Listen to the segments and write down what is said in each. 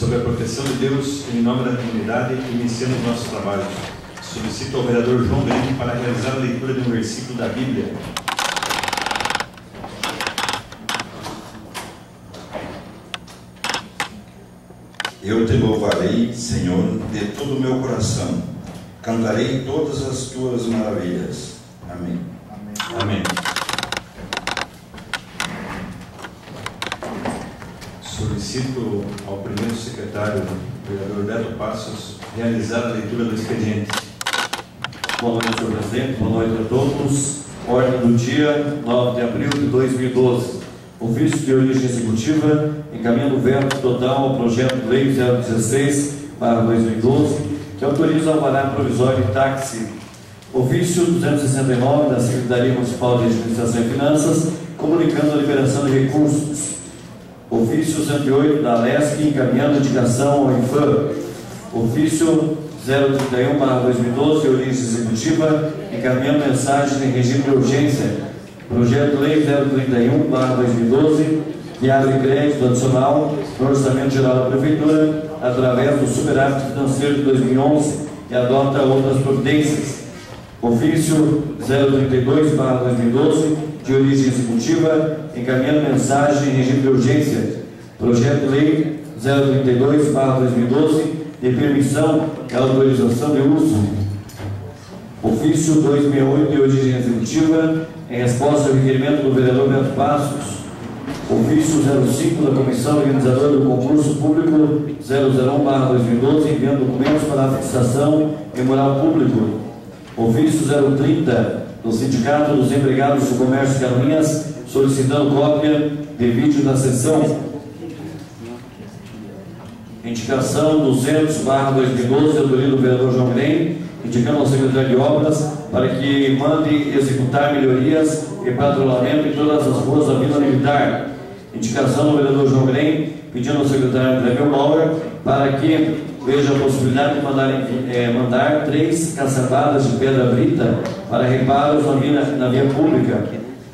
sob a proteção de Deus, em nome da comunidade, iniciando os nossos trabalhos. Solicito ao vereador João Grande para realizar a leitura de um versículo da Bíblia. Eu te louvarei, Senhor, de todo o meu coração. Cantarei todas as tuas maravilhas. Amém. Amém. Amém. Solicito ao primeiro secretário, vereador Beto Passos, realizar a leitura do expediente. Boa noite, senhor presidente. Boa noite a todos. Ordem do dia, 9 de abril de 2012. Ofício de origem executiva, encaminhando o veto total ao projeto de lei 016/2012, que autoriza o alvará provisório de táxi. Ofício 269 da Secretaria Municipal de Administração e Finanças, comunicando a liberação de recursos. Ofício 108 da LESC, encaminhando indicação ao INFAM. Ofício 031/2012, de origem executiva, encaminhando mensagem em regime de urgência. Projeto de lei 031/2012, que abre crédito adicional no Orçamento Geral da Prefeitura, através do superávit financeiro de 2011, e adota outras providências. Ofício 032/2012, de origem executiva, encaminhando mensagem em regime de urgência. Projeto de lei 032/2012, de permissão e autorização de uso. Ofício 268, de origem executiva, em resposta ao requerimento do vereador Beto Passos. Ofício 05 da Comissão Organizadora do Concurso Público 001/2012, enviando documentos para a fixação em moral público. Ofício 030 do Sindicato dos Empregados do Comércio de Caminhas, solicitando cópia de vídeo da sessão. Indicação 200/2012, autoria do vereador João Grem, indicando ao secretário de Obras para que mande executar melhorias e patrulhamento em todas as ruas da Vila Militar. Indicação do vereador João Grem, pedindo ao secretário André Mauer para que veja a possibilidade de mandar 3 caçabadas de pedra brita para reparos na via pública,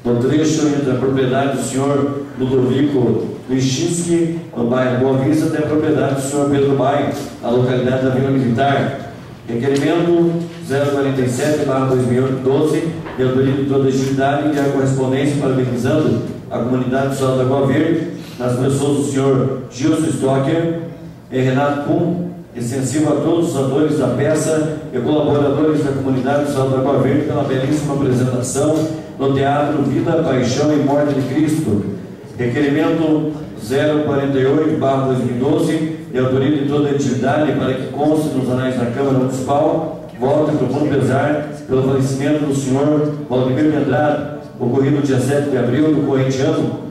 no trecho entre a propriedade do senhor Ludovico Lichinski, no bairro Boa Vista, até a propriedade do senhor Pedro Maia, na localidade da Vila Militar. Requerimento 047/2012, de autoria de toda a atividade, e a correspondência parabenizando a comunidade do Salto da Água Verde, nas pessoas do senhor Gilson Stocker e Renato Kuhn, extensivo a todos os atores da peça e colaboradores da comunidade do Salto da Água Verde pela belíssima apresentação no Teatro Vida, Paixão e Morte de Cristo. Requerimento 048/2012, de autoria de toda a atividade, para que conste nos anais da Câmara Municipal, voto e profundo pesar pelo falecimento do senhor Valdemir Medrado, ocorrido dia 7 de abril do corrente ano,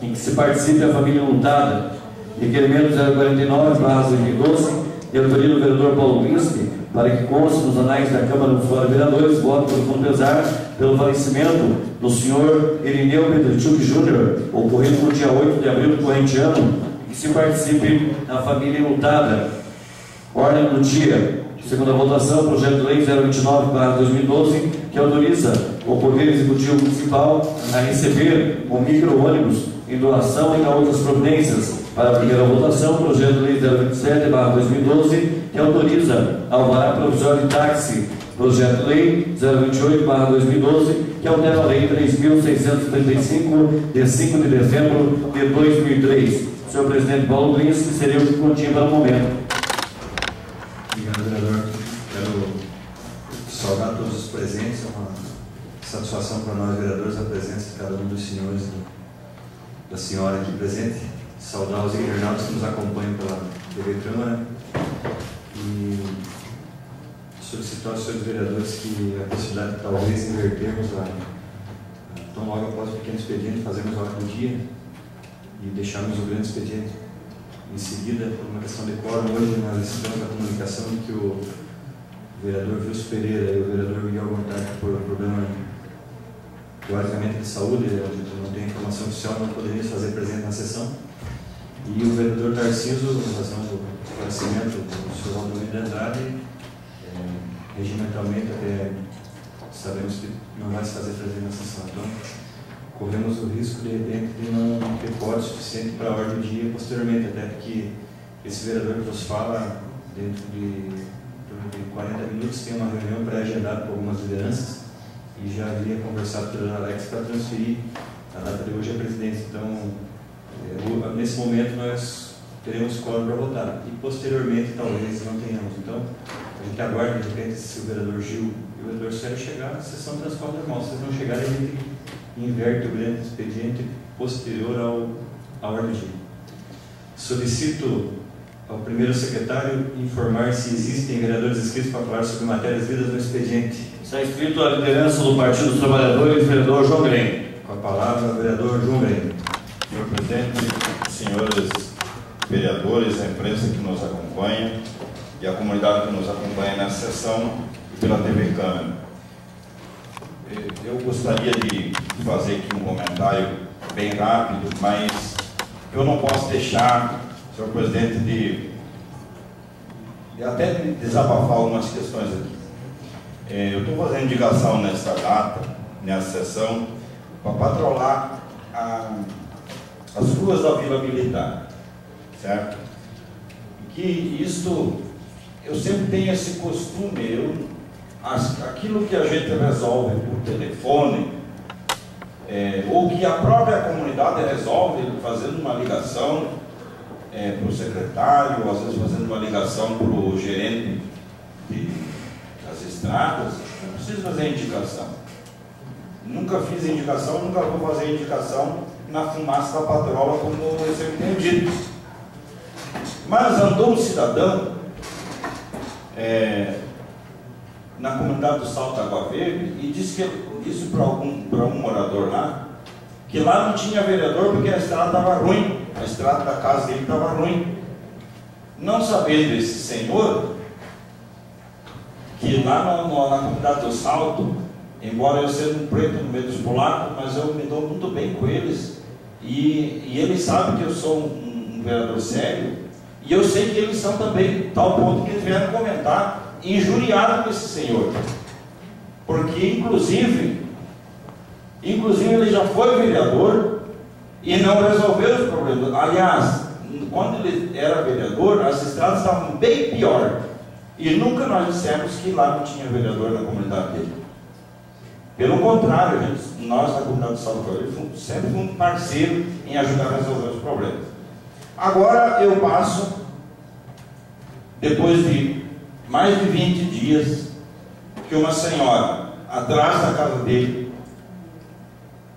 em que se participe a família lutada. Requerimento 049/2012, de autoria do vereador Paulo Linsky, para que conste nos anais da Câmara Municipal de Vereadores, voto e profundo pesar pelo falecimento do senhor Irineu Pedrechuk Júnior, ocorrido no dia 8 de abril do corrente ano, que se participe na família lutada. Ordem do dia. Segunda votação, projeto de lei 029/2012, que autoriza o Poder Executivo Municipal a receber um micro-ônibus em doação e a outras providências. Para a primeira votação, projeto de lei 027/2012, que autoriza alvará provisório de táxi. Projeto de lei 028/2012, que altera a lei 3.635, de 5 de dezembro de 2003. Senhor presidente Paulo Linsky, seria o que continha para o momento. Obrigado, vereador. Quero saudar todos os presentes. É uma satisfação para nós, vereadores, a presença de cada um dos senhores e da senhora aqui presente. Saudar os internautas que nos acompanham pela TV Câmara e solicitar aos senhores vereadores que a possibilidade de talvez invertermos tão logo após o pequeno expediente, fazermos a ordem do dia e deixarmos o grande expediente em seguida, por uma questão de quórum. Hoje nós recebemos a comunicação de que o vereador Wilson Pereira e o vereador Miguel Gontague, por problema teoricamente de saúde, não tem informação oficial, não poderia se fazer presente na sessão, e o vereador Tarcísio, em razão do falecimento do Sr. Valdemir de Andrade, regimentalmente até sabemos que não vai se fazer presente na sessão. Então, corremos o risco de repente de não ter quórum suficiente para a ordem do dia posteriormente, até porque Esse vereador que vos fala, dentro de 40 minutos, tem uma reunião pré-agendada com algumas lideranças e já havia conversado com o Dr. Alex para transferir a data de hoje à presidência. Então, nesse momento, nós teremos quórum para votar e, posteriormente, talvez não tenhamos. Então, a gente aguarda, de repente, se o vereador Gil e o vereador Célio chegar, a sessão transcorre normal. Se eles não chegarem, a gente inverte o grande expediente posterior à ordem do dia. Solicito ao primeiro secretário informar se existem vereadores inscritos para falar sobre matérias vidas no expediente. Está inscrito a liderança do Partido dos Trabalhadores, vereador João Grem. Com a palavra, vereador João Grem. Senhor presidente, senhores vereadores, a imprensa que nos acompanha e a comunidade que nos acompanha nessa sessão e pela TV Câmara. Eu gostaria de fazer aqui um comentário bem rápido, mas eu não posso deixar, senhor presidente, de até desabafar algumas questões aqui. Eu estou fazendo indicação nesta data, nessa sessão, para patrulhar as ruas da Vila Militar, certo? Que isto, eu sempre tenho esse costume, aquilo que a gente resolve por telefone, ou que a própria comunidade resolve fazendo uma ligação para o secretário, ou às vezes fazendo uma ligação para o gerente das estradas, não preciso fazer indicação. Nunca fiz indicação, nunca vou fazer indicação na fumaça da patrola, como eu sempre tenho dito. Mas andou um cidadão na comunidade do Salto Água Verde e disse para um morador lá, que lá não tinha vereador porque a estrada estava ruim, a estrada da casa dele estava ruim. Não sabendo esse senhor que lá na comunidade do Salto, embora eu seja um preto no meio dos polacos, mas eu me dou muito bem com eles, e eles sabem que eu sou um vereador sério, e eu sei que eles são também, tal ponto que eles vieram comentar, injuriado com esse senhor, porque inclusive ele já foi vereador e não resolveu os problemas. Aliás, quando ele era vereador, as estradas estavam bem pior, e nunca nós dissemos que lá não tinha vereador na comunidade dele. Pelo contrário, nós da comunidade de Salvador sempre fomos parceiros em ajudar a resolver os problemas. Agora eu passo, depois de mais de 20 dias, que uma senhora, atrás da casa dele,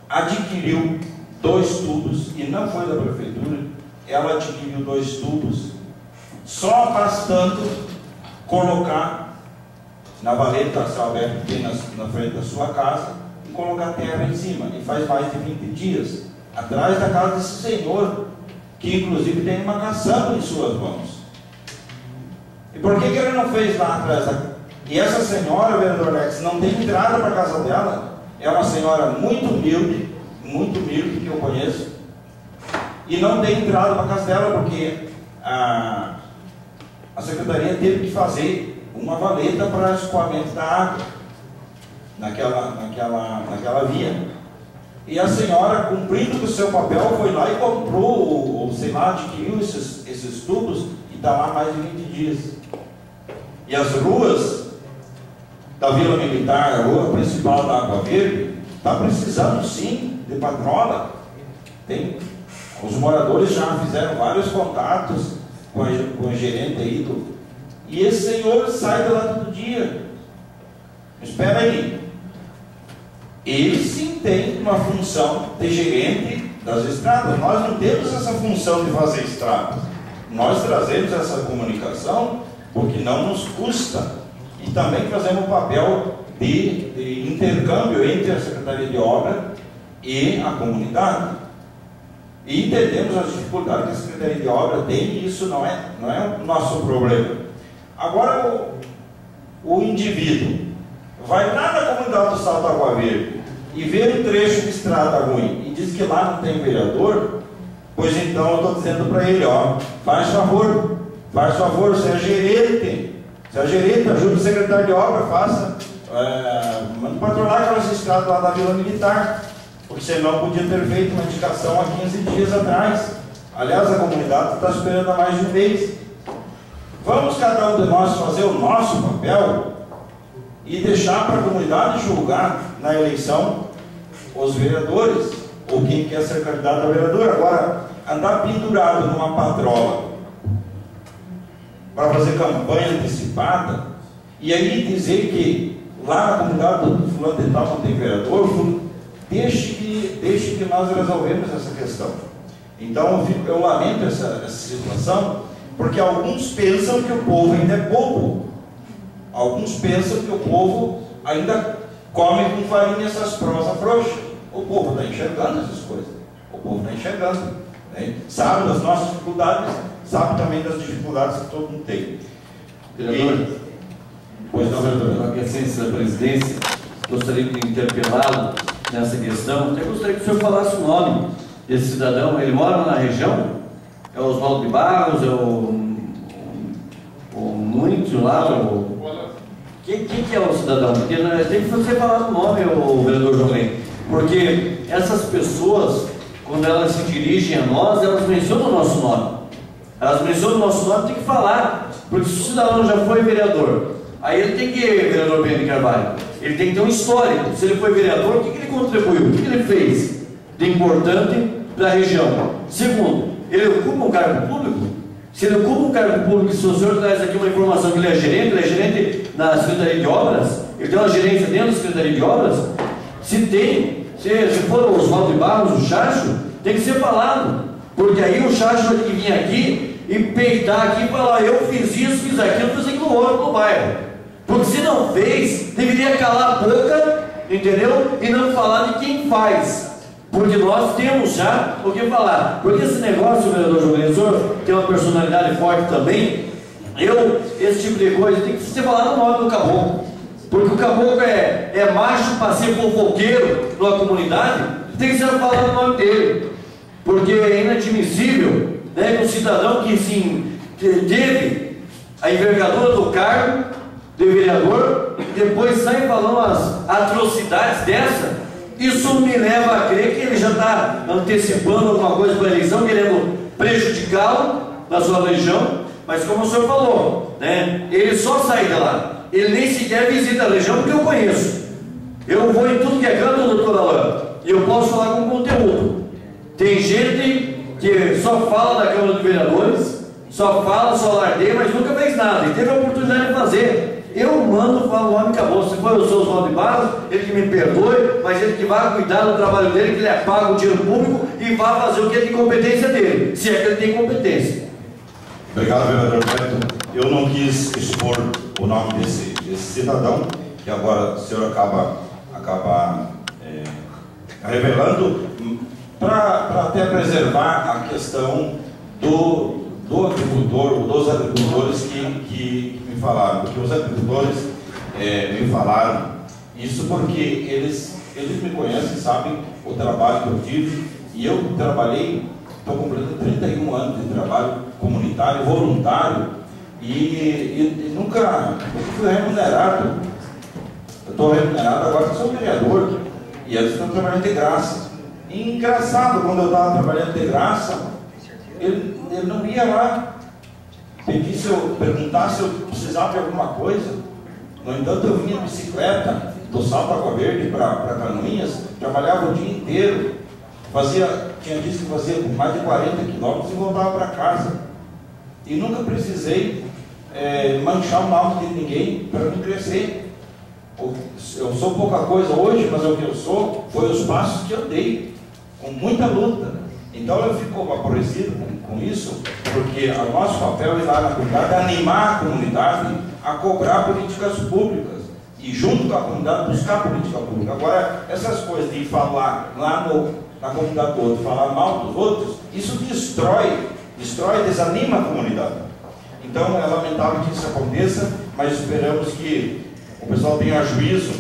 adquiriu 2 tubos, e não foi da prefeitura, ela adquiriu 2 tubos, só bastando colocar na valeta a céu aberto que tem na frente da sua casa, e colocar terra em cima, e faz mais de 20 dias, atrás da casa desse senhor, que inclusive tem uma caçamba em suas mãos. E por que ele não fez lá atrás da casa? E essa senhora, vereador Alex, não tem entrada para a casa dela, é uma senhora muito humilde que eu conheço, e não tem entrada para a casa dela, porque a secretaria teve que fazer uma valeta para escoamento da água naquela via. E a senhora, cumprindo com o seu papel, foi lá e comprou, ou sei lá, adquiriu esses tubos, e está lá mais de 20 dias. E as ruas da Vila Militar, a rua principal da Água Verde, está precisando sim de patrola. Os moradores já fizeram vários contatos com o gerente aí, e esse senhor sai de lá todo dia. Espera aí, ele sim tem uma função de gerente das estradas. Nós não temos essa função de fazer estradas, nós trazemos essa comunicação porque não nos custa, e também fazemos o papel de intercâmbio entre a Secretaria de Obra e a comunidade, e entendemos as dificuldades que a Secretaria de Obra tem, e isso não é o nosso problema. Agora o indivíduo vai lá na comunidade do Salto Água Verde e vê um trecho de estrada ruim e diz que lá não tem vereador, pois então eu estou dizendo para ele, faz favor, você é gerente, ajuda o secretário de obra, manda patrolar aquelas estradas lá da Vila Militar, porque senão podia ter feito uma indicação há 15 dias atrás, Aliás, a comunidade está esperando há mais de um mês. Vamos cada um de nós fazer o nosso papel e deixar para a comunidade julgar na eleição os vereadores, ou quem quer ser candidato a vereador. Agora, andar pendurado numa patrola para fazer campanha antecipada, e aí dizer que lá na comunidade do fulano de tal não tem vereador, deixe que nós resolvemos essa questão. Então eu lamento essa situação, porque alguns pensam que o povo ainda é bobo. Alguns pensam que o povo ainda come com farinha essas prosas frouxas. O povo está enxergando essas coisas. O povo está enxergando, né? Sabe das nossas dificuldades, sabe também das dificuldades que todo mundo tem. Vereador, pois não, vereador. Com a licença da presidência, gostaria de interpelá-lo nessa questão. Até gostaria que o senhor falasse o nome desse cidadão. Ele mora na região? É o Oswaldo de Barros? É o muito lá? Quem que é o cidadão? Porque tem que você falar o nome, o vereador João Lênin. Porque essas pessoas, quando elas se dirigem a nós, elas mencionam o nosso nome. Elas mencionam o nosso nome, tem que falar. Porque se o cidadão já foi vereador, aí ele tem que, vereador Bento Carvalho, ele tem que ter um histórico. Se ele foi vereador, o que ele contribuiu? O que ele fez de importante para a região? Segundo, ele ocupa um cargo público? Se ele ocupa um cargo público, se o senhor traz aqui uma informação que ele é gerente na Secretaria de Obras, ele tem uma gerência dentro da Secretaria de Obras, se for o Oswaldo de Barros, o Chacho, tem que ser falado, porque aí o Chacho vai ter que vir aqui e peitar aqui e falar, eu fiz isso, fiz aquilo outro no bairro. Porque se não fez, deveria calar a boca, entendeu? E não falar de quem faz. Porque nós temos já o que falar. Porque esse negócio, vereador João Lênin, o senhor tem uma personalidade forte também. Esse tipo de coisa, tem que ser falado no nome do caboclo. Porque o caboclo é macho para ser fofoqueiro numa comunidade, tem que ser falado no nome dele. Porque é inadmissível, né, que um cidadão que sim, teve a envergadura do cargo de vereador, depois sai falando as atrocidades dessa. Isso me leva a crer que ele já está antecipando alguma coisa para a eleição, querendo prejudicá-lo na sua região. Mas como o senhor falou, né, ele só sai de lá, ele nem sequer visita a região, porque eu conheço. Eu vou em tudo que é canto, doutor Alain, e eu posso falar com conteúdo. Tem gente que só fala da Câmara de Vereadores, só fala, só lardeia, mas nunca fez nada, e teve a oportunidade de fazer. Eu mando, falo o nome, acabou. Se for o seu Oswaldo de Barros, ele que me perdoe, mas ele que vai cuidar do trabalho dele, que ele é pago o dinheiro público e vai fazer o que é de competência dele, se é que ele tem competência. Obrigado, vereador Beto. Eu não quis expor o nome desse cidadão, que agora o senhor acaba revelando, para até preservar a questão do agricultor, ou dos agricultores que me falaram, porque os agricultores me falaram isso porque eles me conhecem, sabem o trabalho que eu tive, e eu trabalhei, estou completando 31 anos de trabalho comunitário, voluntário, e nunca fui remunerado. Eu estou remunerado agora que sou vereador, e eles estão trabalhando de graça. E engraçado, quando eu estava trabalhando de graça, ele não ia lá perguntar se eu precisava de alguma coisa. No entanto, eu vinha de bicicleta do Salto Água Verde para Canoinhas, trabalhava o dia inteiro, tinha dias que fazia mais de 40 quilômetros e voltava para casa. E nunca precisei manchar o nome de ninguém para me crescer. Eu sou pouca coisa hoje, mas o que eu sou foi os passos que eu dei, com muita luta. Então eu fico aborrecido com isso, porque o nosso papel é lá na comunidade animar a comunidade a cobrar políticas públicas e junto com a comunidade buscar política pública. Agora, essas coisas de falar lá na comunidade do outro, falar mal dos outros, isso destrói, desanima a comunidade. Então é lamentável que isso aconteça, mas esperamos que o pessoal tenha juízo,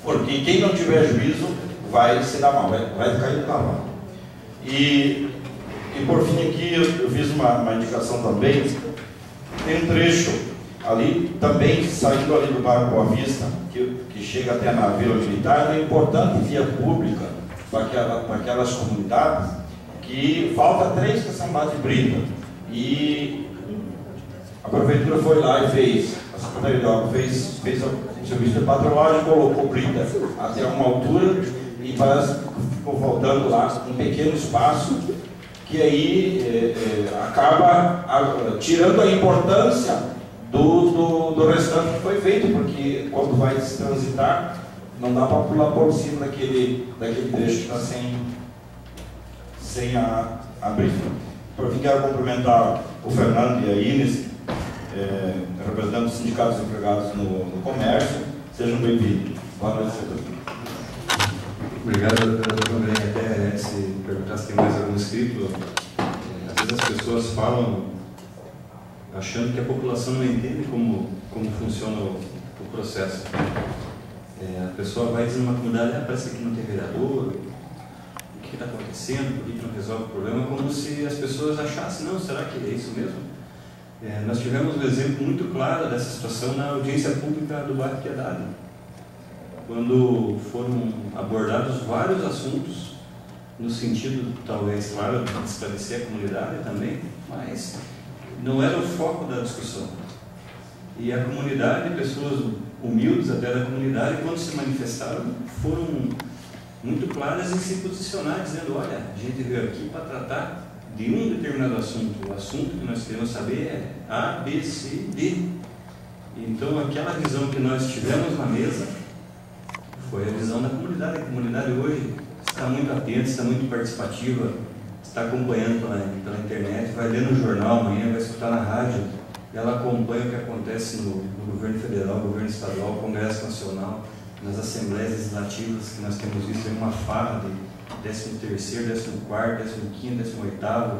porque quem não tiver juízo vai se dar mal, vai cair no cavalo. E por fim aqui eu fiz uma indicação também. Tem um trecho ali também, saindo ali do bairro Boa Vista, que chega até na Vila Militar, uma importante via pública para aquelas comunidades, que falta 3 caçambás de brita. E a prefeitura foi lá e fez, a Secretaria de Obras fez o serviço de patrulhagem, colocou brita até uma altura e ficou faltando lá um pequeno espaço que aí acaba tirando a importância do restante que foi feito, porque quando vai se transitar, não dá para pular por cima daquele trecho que está sem a brita. Por fim, quero cumprimentar o Fernando e a Inês, representando os sindicatos empregados no comércio. Sejam bem-vindos. Boa noite a todos. Obrigado, vereador. Até se perguntar se tem mais algum inscrito, às vezes as pessoas falam achando que a população não entende como funciona o processo. A pessoa vai dizer numa comunidade, parece que não tem vereador, o que está acontecendo, por que não resolve o problema, como se as pessoas achassem, não, será que é isso mesmo? Nós tivemos um exemplo muito claro dessa situação na audiência pública do bairro Piedade, quando foram abordados vários assuntos, no sentido, talvez, claro, de esclarecer a comunidade também, mas não era o foco da discussão. E a comunidade, pessoas humildes até da comunidade, quando se manifestaram, foram muito claras em se posicionar, dizendo, olha, a gente veio aqui para tratar de um determinado assunto. O assunto que nós queremos saber é A, B, C, D. Então, aquela visão que nós tivemos na mesa foi a visão da comunidade. A comunidade hoje está muito atenta, está muito participativa, está acompanhando pela internet, vai ler no jornal amanhã, vai escutar na rádio, e ela acompanha o que acontece no governo federal, governo estadual, Congresso Nacional, nas assembleias legislativas, que nós temos visto aí uma farra de 13º, 14º, 15º, 18º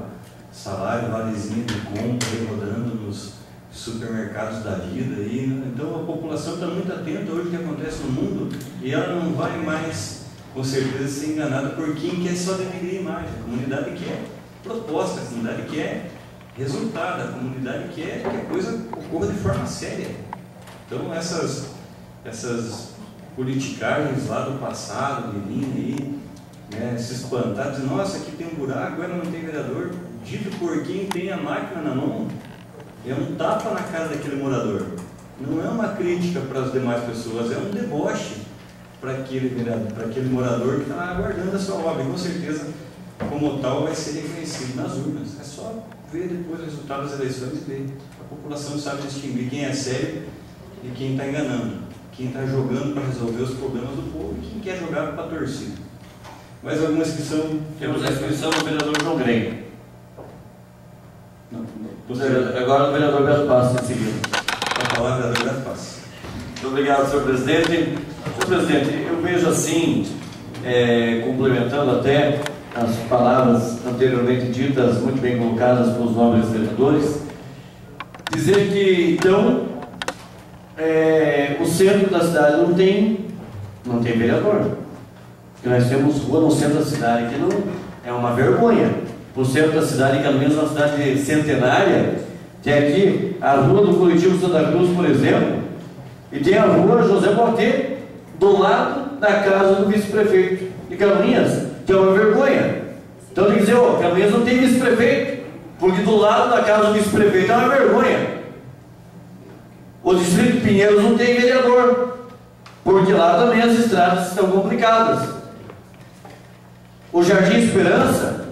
salário, valezinho de compra, rodando nos supermercados da vida. Então a população está muito atenta hoje ao que acontece no mundo, e ela não vai mais, com certeza, ser enganada por quem quer só denegrir a imagem. A comunidade quer proposta, a comunidade quer resultado, a comunidade quer que a coisa ocorra de forma séria. Então essas politicagens lá do passado, de vir aí, se espantar, dizer, nossa, aqui tem um buraco, agora não tem vereador, dito por quem tem a máquina na mão, é um tapa na cara daquele morador. Não é uma crítica para as demais pessoas, é um deboche para aquele morador que está lá aguardando a sua obra, e com certeza, como tal, vai ser reconhecido nas urnas. É só ver depois o resultado das eleições e ver. A população sabe distinguir quem é sério e quem está enganando, quem está jogando para resolver os problemas do povo e quem quer jogar para a torcida. Mais alguma inscrição? Temos a inscrição do vereador João Grey. Agora o vereador Beto Passos em seguida. Vai falar, vereador Beto Passos. Muito obrigado, senhor presidente. Senhor presidente, eu vejo assim, complementando até as palavras anteriormente ditas, muito bem colocadas pelos nobres vereadores, dizer que, então, o centro da cidade não tem vereador. Porque nós temos rua no centro da cidade, que não é uma vergonha. Para o centro da cidade, que é mesmo uma cidade centenária, tem aqui a rua do Coletivo Santa Cruz, por exemplo, e tem a rua José Boté, do lado da casa do vice-prefeito de Canoinhas, que é uma vergonha. Então tem que dizer, Canoinhas não tem vice-prefeito, porque do lado da casa do vice-prefeito é uma vergonha. O distrito de Pinheiros não tem vereador, porque lá também as estradas estão complicadas. O Jardim Esperança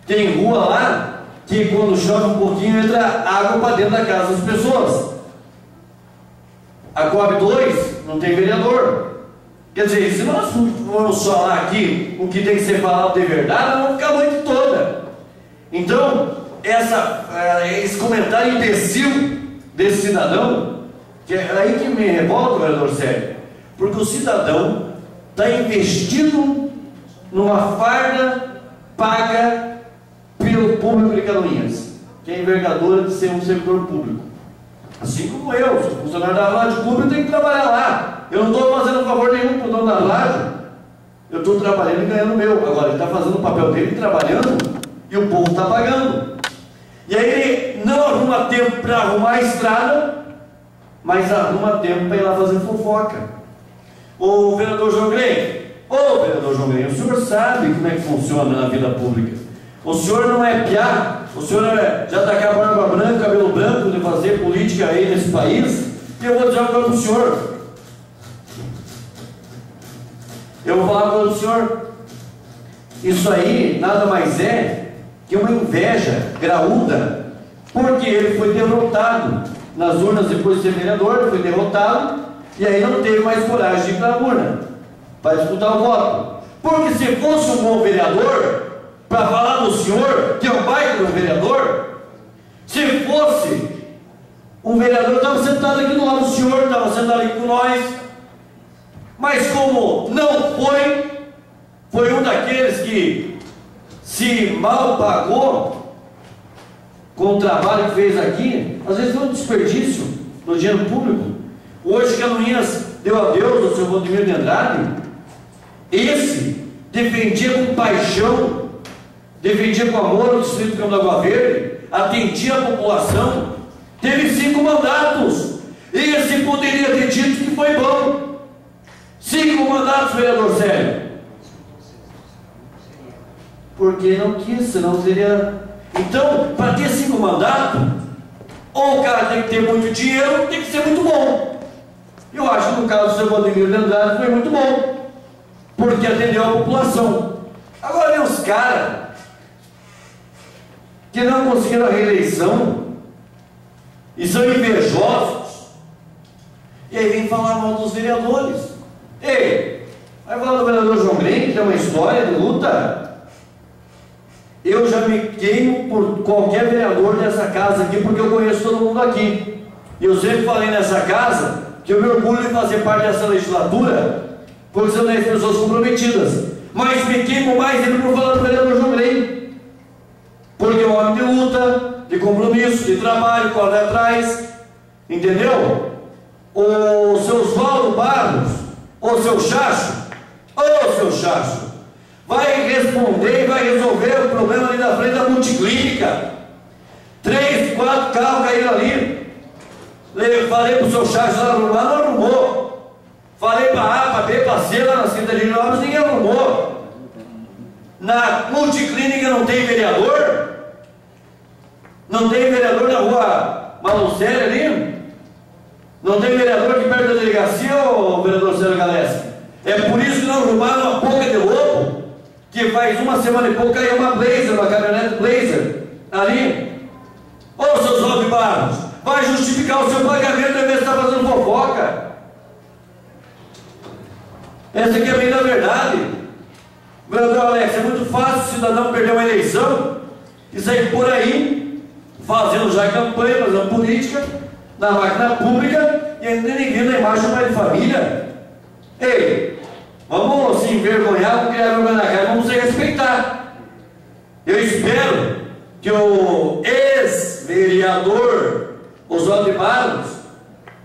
tem rua lá que quando chove um pouquinho entra água para dentro da casa das pessoas. A Coab 2 não tem vereador. Quer dizer, se nós formos falar aqui o que tem que ser falado de verdade, nós vamos ficar a noite toda. Então, esse comentário imbecil desse cidadão, que é aí que me revolta, vereador Sérgio, porque o cidadão está investido numa farda paga pelo público de Canoinhas, que é a envergadura de ser um servidor público. Assim como eu, sou funcionário da rádio pública, eu tenho que trabalhar lá. Eu não estou fazendo favor nenhum para o dono da rádio, eu estou trabalhando e ganhando o meu. Agora, ele está fazendo o papel dele, trabalhando, e o povo está pagando. E aí ele não arruma tempo para arrumar a estrada, mas arruma tempo para ir lá fazer fofoca. Ô vereador João Grey, o senhor sabe como é que funciona na vida pública. O senhor não é piá, o senhor já está com a barba branca, cabelo branco, de fazer política aí nesse país. E eu vou dizer uma coisa para o senhor. Eu vou falar uma coisa para o senhor. Isso aí nada mais é que uma inveja graúda, porque ele foi derrotado nas urnas depois de ser vereador, ele foi derrotado, e aí não teve mais coragem de ir para a urna para disputar o voto. Porque se fosse um bom vereador, para falar do senhor, que é um baita do vereador, se fosse um vereador, estava sentado aqui do lado do senhor, estava sentado aqui com nós, mas como não foi um daqueles que se mal pagou com o trabalho que fez aqui, às vezes foi um desperdício do dinheiro público. Hoje Canoinhas deu adeus ao seu Valdemir de Andrade. Esse defendia com paixão, defendia com amor o distrito de Campo da Água Verde, atendia a população, teve 5 mandatos, esse poderia ter dito que foi bom. 5 mandatos, vereador Célio. Porque não quis, senão seria. Então, para ter 5 mandatos, ou o cara tem que ter muito dinheiro, ou tem que ser muito bom. Eu acho que no caso do seu Valdemir de Andrade foi muito bom, porque atendeu a população. Agora vem os caras que não conseguiram a reeleição e são invejosos, e aí vem falar mal dos vereadores. Ei, vai falar do vereador João Green, que tem uma história de luta. Eu já me queimo por qualquer vereador dessa casa aqui, porque eu conheço todo mundo aqui. E eu sempre falei nessa casa que eu me orgulho de fazer parte dessa legislatura, porque são 10 pessoas comprometidas. Mas me queimo mais ainda por falar do vereador João Green, porque é um homem de luta, de compromisso, de trabalho, corre atrás, entendeu? O seu Oswaldo Barros, o seu Chacho, vai responder e vai resolver o problema ali na frente da multiclínica. 3, 4 carros caíram ali. Falei para o seu Chacho lá arrumar, não arrumou. Falei para A, para B, para C, lá na Secretaria de Obras, ninguém arrumou. Na multiclínica não tem vereador? Não tem vereador na rua Malucelli ali? Não tem vereador aqui perto da delegacia, ô vereador Célio Galessi? É por isso que não arrumaram uma boca de lobo, que faz uma semana e pouco caiu uma Blazer, uma caminhonete Blazer, ali. Ô, seus Rob Barros, vai justificar o seu pagamento em vez de estar fazendo fofoca. Essa aqui é bem da verdade. Vereador Alex, é muito fácil o cidadão perder uma eleição e sair por aí, fazendo já campanha, fazendo política, na máquina pública, e ainda ninguém na imagem do pai de família. Ei, vamos se envergonhar, vamos criar vergonha na cara, vamos se respeitar. Eu espero que o ex-vereador Oswaldo Barros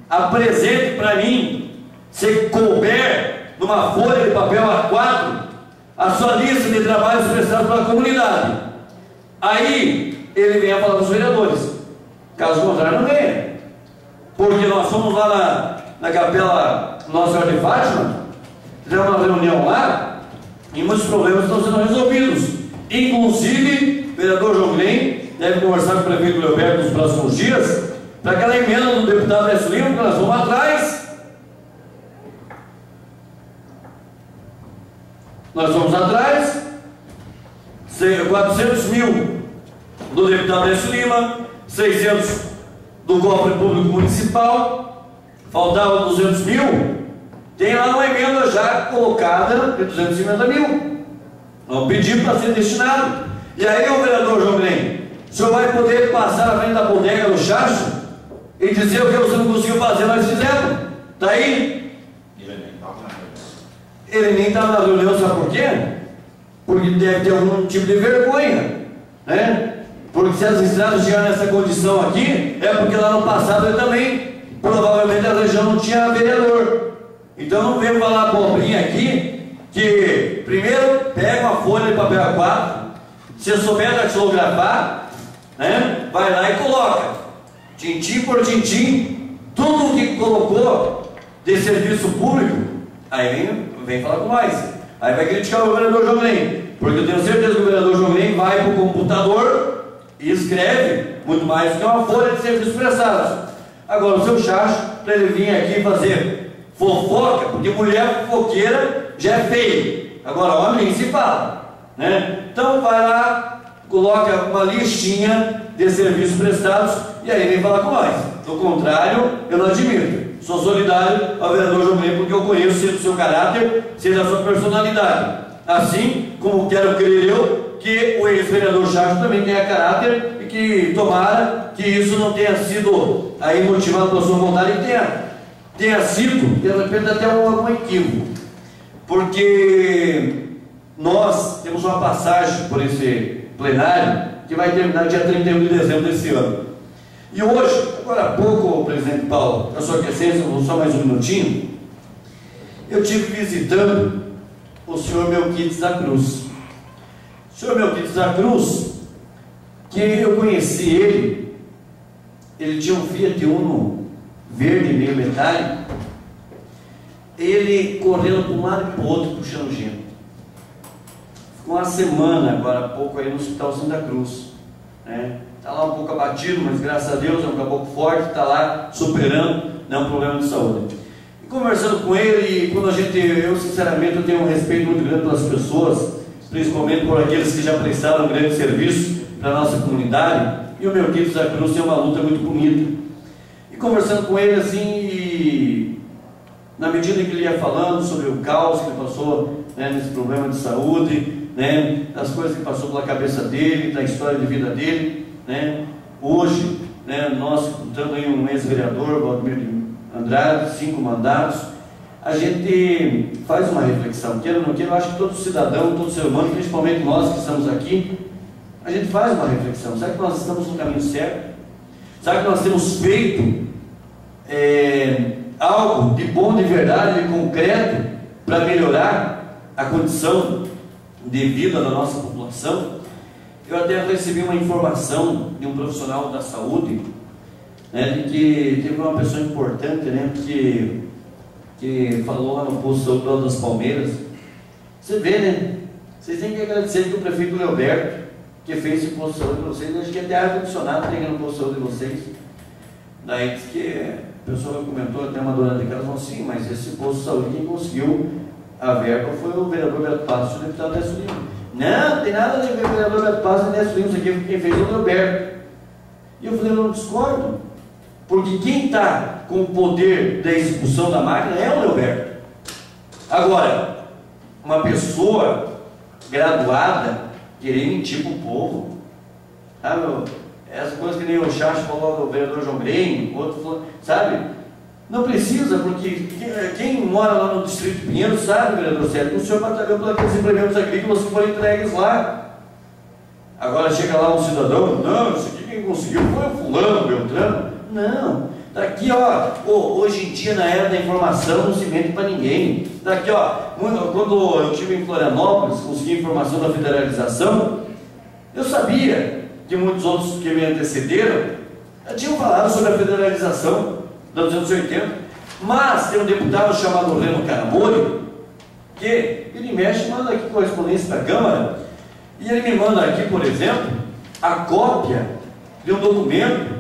apresente para mim, se couber numa folha de papel A4, a sua lista de trabalhos prestados pela comunidade. Aí ele venha falar com os vereadores. Caso contrário, não venha. Porque nós fomos lá na capela Nossa Senhora de Fátima, fizemos uma reunião lá, e muitos problemas estão sendo resolvidos. Inclusive, o vereador João Green deve conversar com o prefeito Leoberto nos próximos dias, para aquela emenda do deputado S. Lima, que nós vamos atrás. Nós vamos atrás, 400 mil do deputado S. Lima, 600 do cofre público municipal, faltavam 200 mil, tem lá uma emenda já colocada de 250 mil, vamos pedir para ser destinado. E aí, o vereador João Green, o senhor vai poder passar na frente da bodega do Chacho e dizer o que você não conseguiu fazer, nós fizemos, está aí? Ele nem estava na reunião, sabe por quê? Porque deve ter algum tipo de vergonha, né? Porque se as estradas chegaram nessa condição aqui, é porque lá no passado ele também, provavelmente a região não tinha vereador. Então não vem falar abobrinha aqui, que primeiro pega uma folha de papel A4, se souber datilografar, né? Vai lá e coloca, tintim por tintim, tudo o que colocou de serviço público, aí vem falar com nós. Aí vai criticar o vereador João Green. Porque eu tenho certeza que o vereador João Grem vai para o computador e escreve muito mais do que uma folha de serviços prestados. Agora o seu Chacho, para ele vir aqui fazer fofoca, porque mulher fofoqueira já é feio, agora homem nem se fala, né? Então vai lá, coloca uma listinha de serviços prestados e aí vem falar com nós. Do contrário, eu não admito. Sou solidário ao vereador João Grem, porque eu conheço o seu caráter, seja a sua personalidade. Assim como quero crer eu que o ex-vereador Chacho também tenha caráter e que tomara que isso não tenha sido aí motivado pela sua vontade, e tenha sido, de repente, até um equívoco. Porque nós temos uma passagem por esse plenário que vai terminar dia 31 de dezembro desse ano. E hoje, agora há pouco, presidente Paulo, na sua quiescência, só mais um minutinho, eu estive visitando o senhor Melquides da Cruz. O senhor Melquides da Cruz, que eu conheci ele tinha um Fiat Uno verde, meio metálico, ele correndo para um lado e para o outro, puxando gente. Ficou uma semana, agora há pouco, aí no Hospital Santa Cruz, né? Está lá um pouco abatido, mas graças a Deus é um caboclo forte, está lá superando, não é um problema de saúde. E conversando com ele, quando eu sinceramente eu tenho um respeito muito grande pelas pessoas, principalmente por aqueles que já prestaram um grande serviço para a nossa comunidade, e o Melquides da Cruz tem uma luta muito bonita. E conversando com ele assim, na medida que ele ia falando sobre o caos que ele passou, né, nesse problema de saúde, né, das coisas que passou pela cabeça dele, da história de vida dele, né, hoje, né, nós encontrando aí um ex-vereador, Valdemir Andrade, 5 mandatos, a gente faz uma reflexão, queira ou não queira, eu acho que todo cidadão, todo ser humano, principalmente nós que estamos aqui, a gente faz uma reflexão. Será que nós estamos no caminho certo? Será que nós temos feito algo de bom, de verdade, de concreto para melhorar a condição de vida da nossa população? Eu até recebi uma informação de um profissional da saúde, né, de que teve uma pessoa importante, né, que falou lá no posto de saúde das Palmeiras. Você vê, né? Vocês têm que agradecer que o prefeito Leoberto, que fez esse posto de saúde de vocês, acho que até ar-condicionado tem no posto de saúde de vocês. Daí diz que a pessoa comentou, até uma dona de casa, falou assim, mas esse posto de saúde quem conseguiu a verba foi o vereador Beto Passos e o deputado Décio Lima. Não, não tem nada a ver com o vereador Beto Passos e Décio Lima, isso aqui quem fez o Leoberto. E eu falei, eu não discordo, porque quem está com o poder da execução da máquina é o Leoberto. Agora, uma pessoa graduada querer mentir para o povo, sabe? Essas coisas que nem o Chacho falou do vereador João Grem, outro falou, sabe? Não precisa, porque quem mora lá no Distrito de Pinheiro sabe, vereador Sérgio, que o senhor batalhou por aqueles implementos agrícolas que foram entregues lá. Agora chega lá um cidadão, não, isso aqui quem conseguiu foi o fulano, Beltrano. Não, daqui ó, hoje em dia na era da informação não se mente para ninguém. Daqui ó, quando eu estive em Florianópolis, consegui informação da federalização, eu sabia que muitos outros que me antecederam já tinham falado sobre a federalização da 280, mas tem um deputado chamado Reno Caramori, que ele mexe e manda aqui correspondência para a Câmara, e ele me manda aqui, por exemplo, a cópia de um documento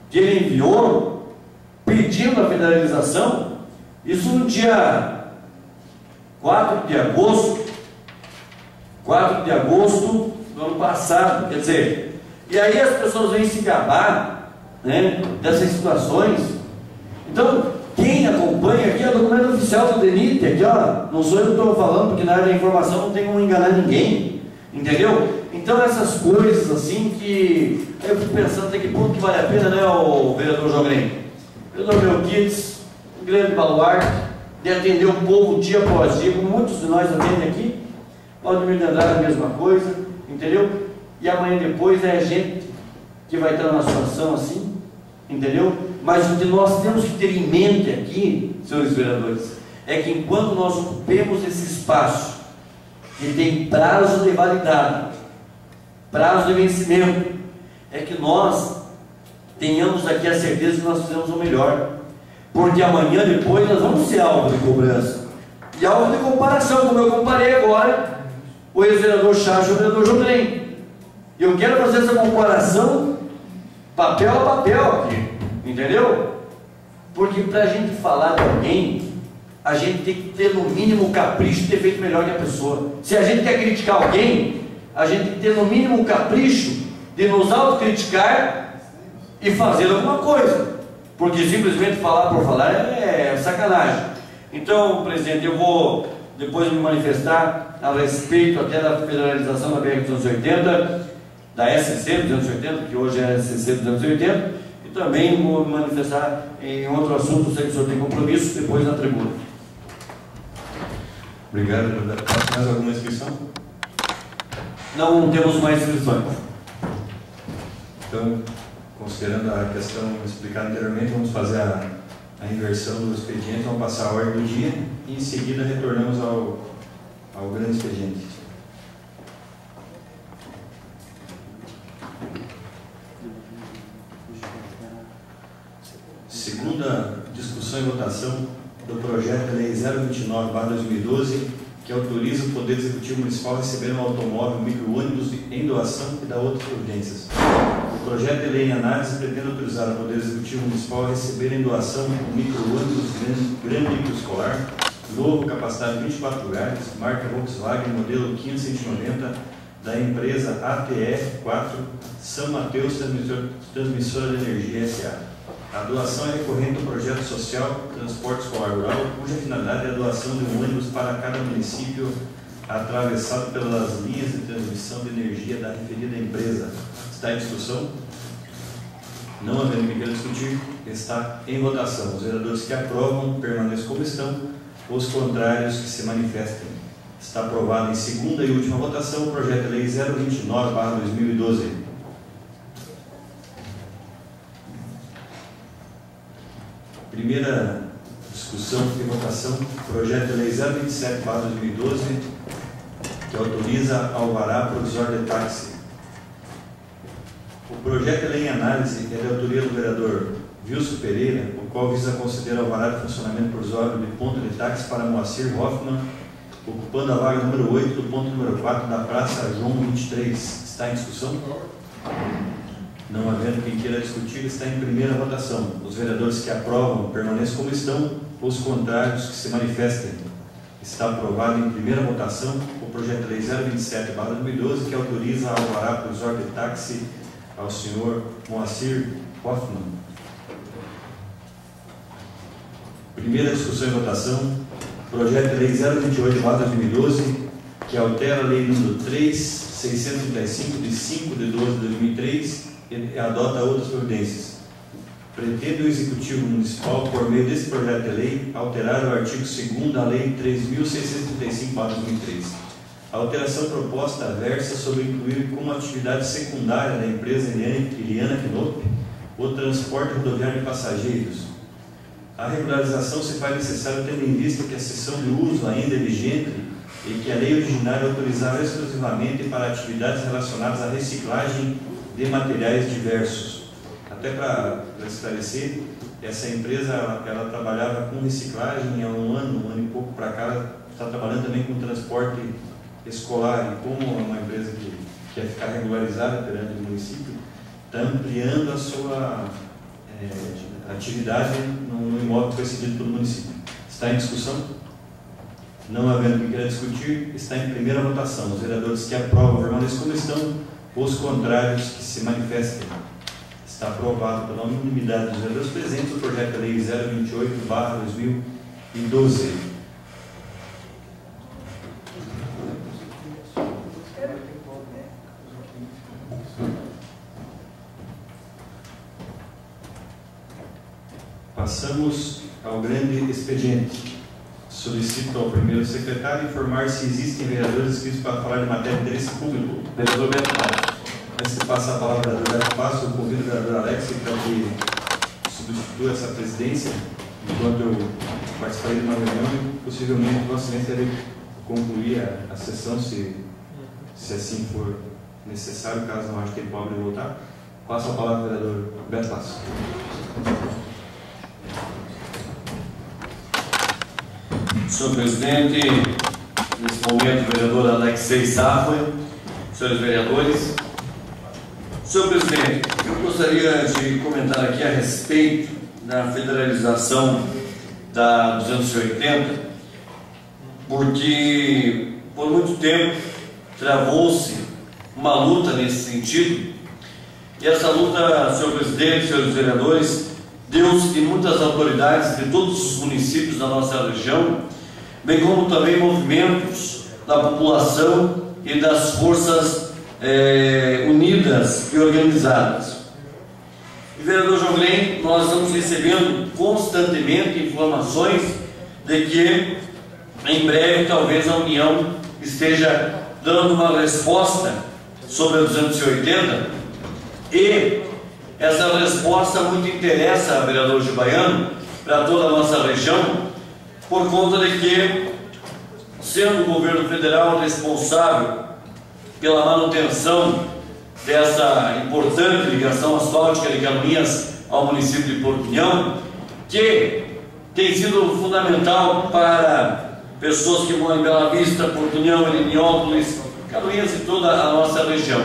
que ele enviou pedindo a federalização, isso no dia 4 de agosto do ano passado, quer dizer, e aí as pessoas vêm se gabar, né, dessas situações. Então, quem acompanha aqui é o documento oficial do DENIT, aqui ó, não sou eu que estou falando, porque na área da informação não tem como enganar ninguém, entendeu? Então essas coisas assim que eu fico pensando até que ponto que vale a pena, né, o vereador João Grem? O vereador Melquides, um grande baluarte, de atender o povo dia após dia, como muitos de nós atendem aqui. Valdemir de Andrade a mesma coisa, entendeu? E amanhã depois é a gente que vai estar numa situação assim, entendeu? Mas o que nós temos que ter em mente aqui, senhores vereadores, é que enquanto nós ocupemos esse espaço que tem prazo de validade, prazo de vencimento, é que nós tenhamos aqui a certeza que nós fizemos o melhor, porque amanhã depois nós vamos ser alvo de cobrança e alvo de comparação, como eu comparei agora o ex-vereador Chaves e o vereador João Trem. Eu quero fazer essa comparação papel a papel aqui, entendeu? Porque para a gente falar de alguém, a gente tem que ter no mínimo o capricho de ter feito melhor que a pessoa. Se a gente quer criticar alguém, a gente tem que ter no mínimo o capricho de nos autocriticar e fazer alguma coisa, porque simplesmente falar por falar é sacanagem. Então, presidente, eu vou depois me manifestar a respeito até da federalização da BR-280, da SC-280, que hoje é SC-280, e também vou me manifestar em outro assunto, sei que o senhor tem compromisso, depois na tribuna. Obrigado, deputado. Mais alguma inscrição? Não temos mais inscrições. Então, considerando a questão explicada anteriormente, vamos fazer a inversão do expediente, vamos passar a ordem do dia e em seguida retornamos ao grande expediente. Segunda discussão e votação do projeto de lei 029/2012, que autoriza o Poder Executivo Municipal a receber um automóvel micro-ônibus em doação e da outras providências. O projeto de lei em análise pretende autorizar o Poder Executivo Municipal a receber em doação um micro-ônibus grande microescolar, novo, capacidade de 24 lugares, marca Volkswagen, modelo 590, da empresa ATE4 São Mateus Transmissora de Energia S.A. A doação é recorrente ao projeto social Transporte Escolar Rural, cuja finalidade é a doação de um ônibus para cada município atravessado pelas linhas de transmissão de energia da referida empresa. Está em discussão? Não havendo que queira discutir, está em votação. Os vereadores que aprovam permaneçam como estão, os contrários que se manifestem. Está aprovado em segunda e última votação o projeto de lei 029/2012. Primeira discussão e votação, projeto de lei 027/2012, que autoriza alvará provisório de táxi. O projeto de lei em análise é de autoria do vereador Wilson Pereira, o qual visa conceder alvará de funcionamento provisório de ponto de táxi para Moacir Hoffmann, ocupando a vaga número 8 do ponto número 4 da Praça João 23. Está em discussão? Não havendo quem queira discutir, está em primeira votação. Os vereadores que aprovam permaneçam como estão, os contrários que se manifestem. Está aprovado em primeira votação o projeto de lei 027/2012, que autoriza a alvará provisório de táxi ao senhor Moacir Hoffmann. Primeira discussão e votação, projeto de lei 028/2012, que altera a lei número 3.635, de 5 de 12 de 2003, e adota outras providências. Pretende o Executivo Municipal, por meio desse projeto de lei, alterar o artigo 2º da Lei 3.635/2003. A alteração proposta versa sobre incluir como atividade secundária da empresa Eliana Knop o transporte rodoviário de passageiros. A regularização se faz necessária tendo em vista que a cessão de uso ainda é vigente e que a lei originária autorizava exclusivamente para atividades relacionadas à reciclagem de materiais diversos. Até para esclarecer, essa empresa ela trabalhava com reciclagem há um ano e pouco para cá, ela está trabalhando também com transporte escolar, e como é uma empresa que quer ficar regularizada perante o município, está ampliando a sua atividade no imóvel que foi cedido pelo município. Está em discussão? Não havendo que queira discutir, está em primeira votação. Os vereadores que aprovam permanecem como estão, os contrários que se manifestem. Está aprovado pela unanimidade dos vereadores presentes o projeto de lei 028/2012. Passamos ao grande expediente. Solicito ao primeiro secretário informar se existem vereadores inscritos para falar de matéria de interesse público. Vereador Beto Passo. Antes de passar a palavra ao vereador Beto Passo, eu convido o vereador Alex para que substitua essa presidência, enquanto eu participarei de uma reunião e possivelmente Vossa Excelência deve concluir a sessão, se assim for necessário, caso não ache que ele pode voltar. Passo a palavra ao vereador Beto Passo. Senhor presidente, nesse momento, o vereador Alexei Safra, senhores vereadores. Senhor presidente, eu gostaria de comentar aqui a respeito da federalização da 280, porque por muito tempo travou-se uma luta nesse sentido, e essa luta, senhor presidente, senhores vereadores, deu-se de muitas autoridades de todos os municípios da nossa região, bem como também movimentos da população e das forças unidas e organizadas. E, vereador João Glenn, nós estamos recebendo constantemente informações de que em breve talvez a União esteja dando uma resposta sobre a 280, e essa resposta muito interessa, vereador Gil Baiano, para toda a nossa região, por conta de que, sendo o governo federal responsável pela manutenção dessa importante ligação asfáltica de Canoinhas ao município de Porto União, que tem sido fundamental para pessoas que moram em Bela Vista, Porto União, Heleniópolis, Canoinhas e toda a nossa região.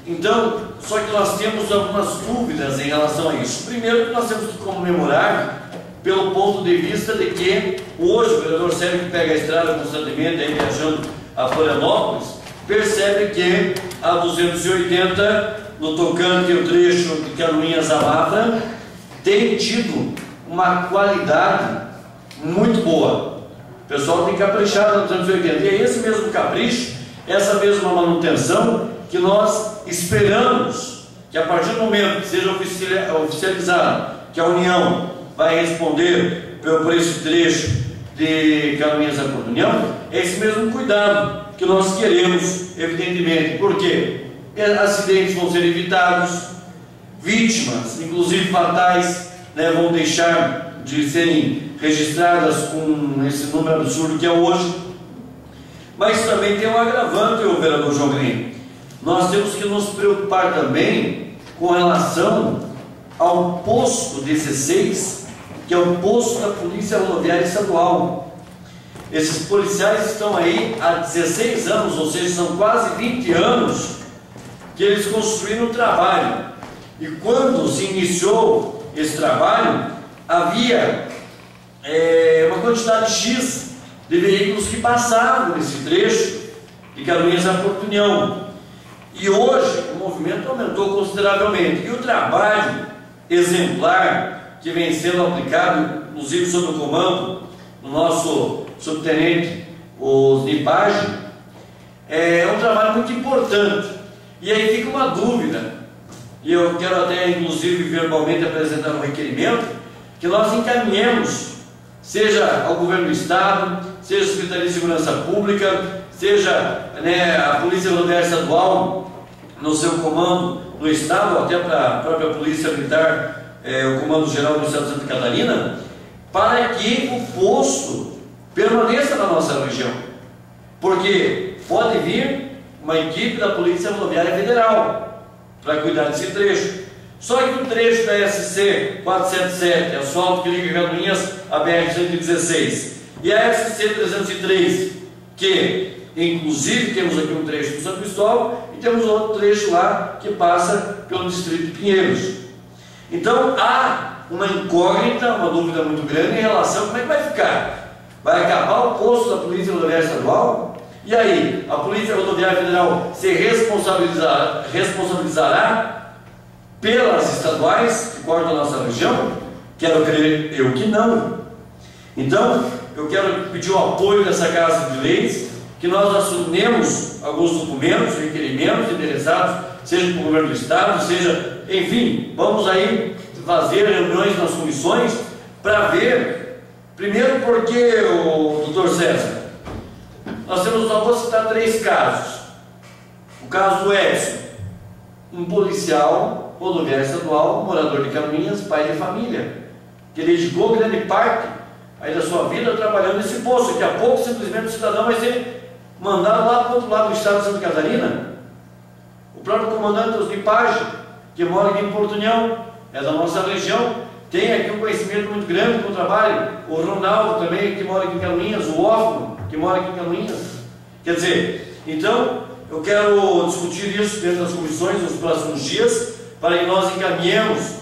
Então, só que nós temos algumas dúvidas em relação a isso. Primeiro, que nós temos que comemorar pelo ponto de vista de que hoje o vereador Sérgio, que pega a estrada constantemente aí viajando a Florianópolis, percebe que a 280, no tocante ao trecho de Canoinhas a Lavra, tem tido uma qualidade muito boa. O pessoal tem caprichado na 280, e é esse mesmo capricho, essa mesma manutenção que nós esperamos que, a partir do momento que seja oficializado que a União vai responder por esse trecho de Canoinhas a Porto União, é esse mesmo cuidado que nós queremos, evidentemente, porque acidentes vão ser evitados, vítimas, inclusive fatais, né, vão deixar de serem registradas com esse número absurdo que é hoje. Mas também tem um agravante, o vereador João Glenn. Nós temos que nos preocupar também com relação ao posto 16, que é o posto da Polícia Rodoviária Estadual. Esses policiais estão aí há 16 anos, ou seja, são quase 20 anos que eles construíram o trabalho. E quando se iniciou esse trabalho, havia uma quantidade X de veículos que passavam nesse trecho de Canoinhas a Porto União. E hoje o movimento aumentou consideravelmente. E o trabalho exemplar que vem sendo aplicado, inclusive sob o comando do nosso subtenente, o Nipage, é um trabalho muito importante. E aí fica uma dúvida, e eu quero até inclusive verbalmente apresentar um requerimento, que nós encaminhemos, seja ao governo do Estado, seja a Secretaria de Segurança Pública, seja a Polícia Rodoviária Estadual no seu comando no Estado, ou até para a própria Polícia Militar, o Comando Geral do Estado de Santa Catarina, para que o posto permaneça na nossa região, porque pode vir uma equipe da Polícia Rodoviária Federal para cuidar desse trecho. Só que o trecho da SC 477, asfalto que liga Canoinhas a BR-116, e a SC 303, que inclusive temos aqui um trecho do São Cristóvão e temos outro trecho lá que passa pelo distrito de Pinheiros. Então há uma incógnita, uma dúvida muito grande em relação a como é que vai ficar. Vai acabar o posto da Polícia Rodoviária Estadual? E aí, a Polícia Rodoviária Federal se responsabilizará pelas estaduais que cortam a nossa região? Quero crer eu que não. Então, eu quero pedir o apoio dessa Casa de Leis, que nós assumimos alguns documentos, requerimentos endereçados, seja para o governo do Estado, seja, enfim, vamos aí fazer reuniões nas comissões para ver, primeiro porque, o doutor César, nós temos, só vou citar 3 casos. O caso do Edson, um policial rodoviário estadual, morador de Canoinhas, pai de família, que dedicou grande parte aí da sua vida trabalhando nesse posto. Daqui a pouco, simplesmente, o cidadão vai ser mandado lá para o outro lado do estado de Santa Catarina. O próprio comandante Osnipage, que mora aqui em Porto União, é da nossa região, tem aqui um conhecimento muito grande com o trabalho. O Ronaldo também, que mora aqui em Canoinhas, o Ófalo, que mora aqui em Canoinhas. Quer dizer, então, eu quero discutir isso dentro das comissões nos próximos dias, para que nós encaminhemos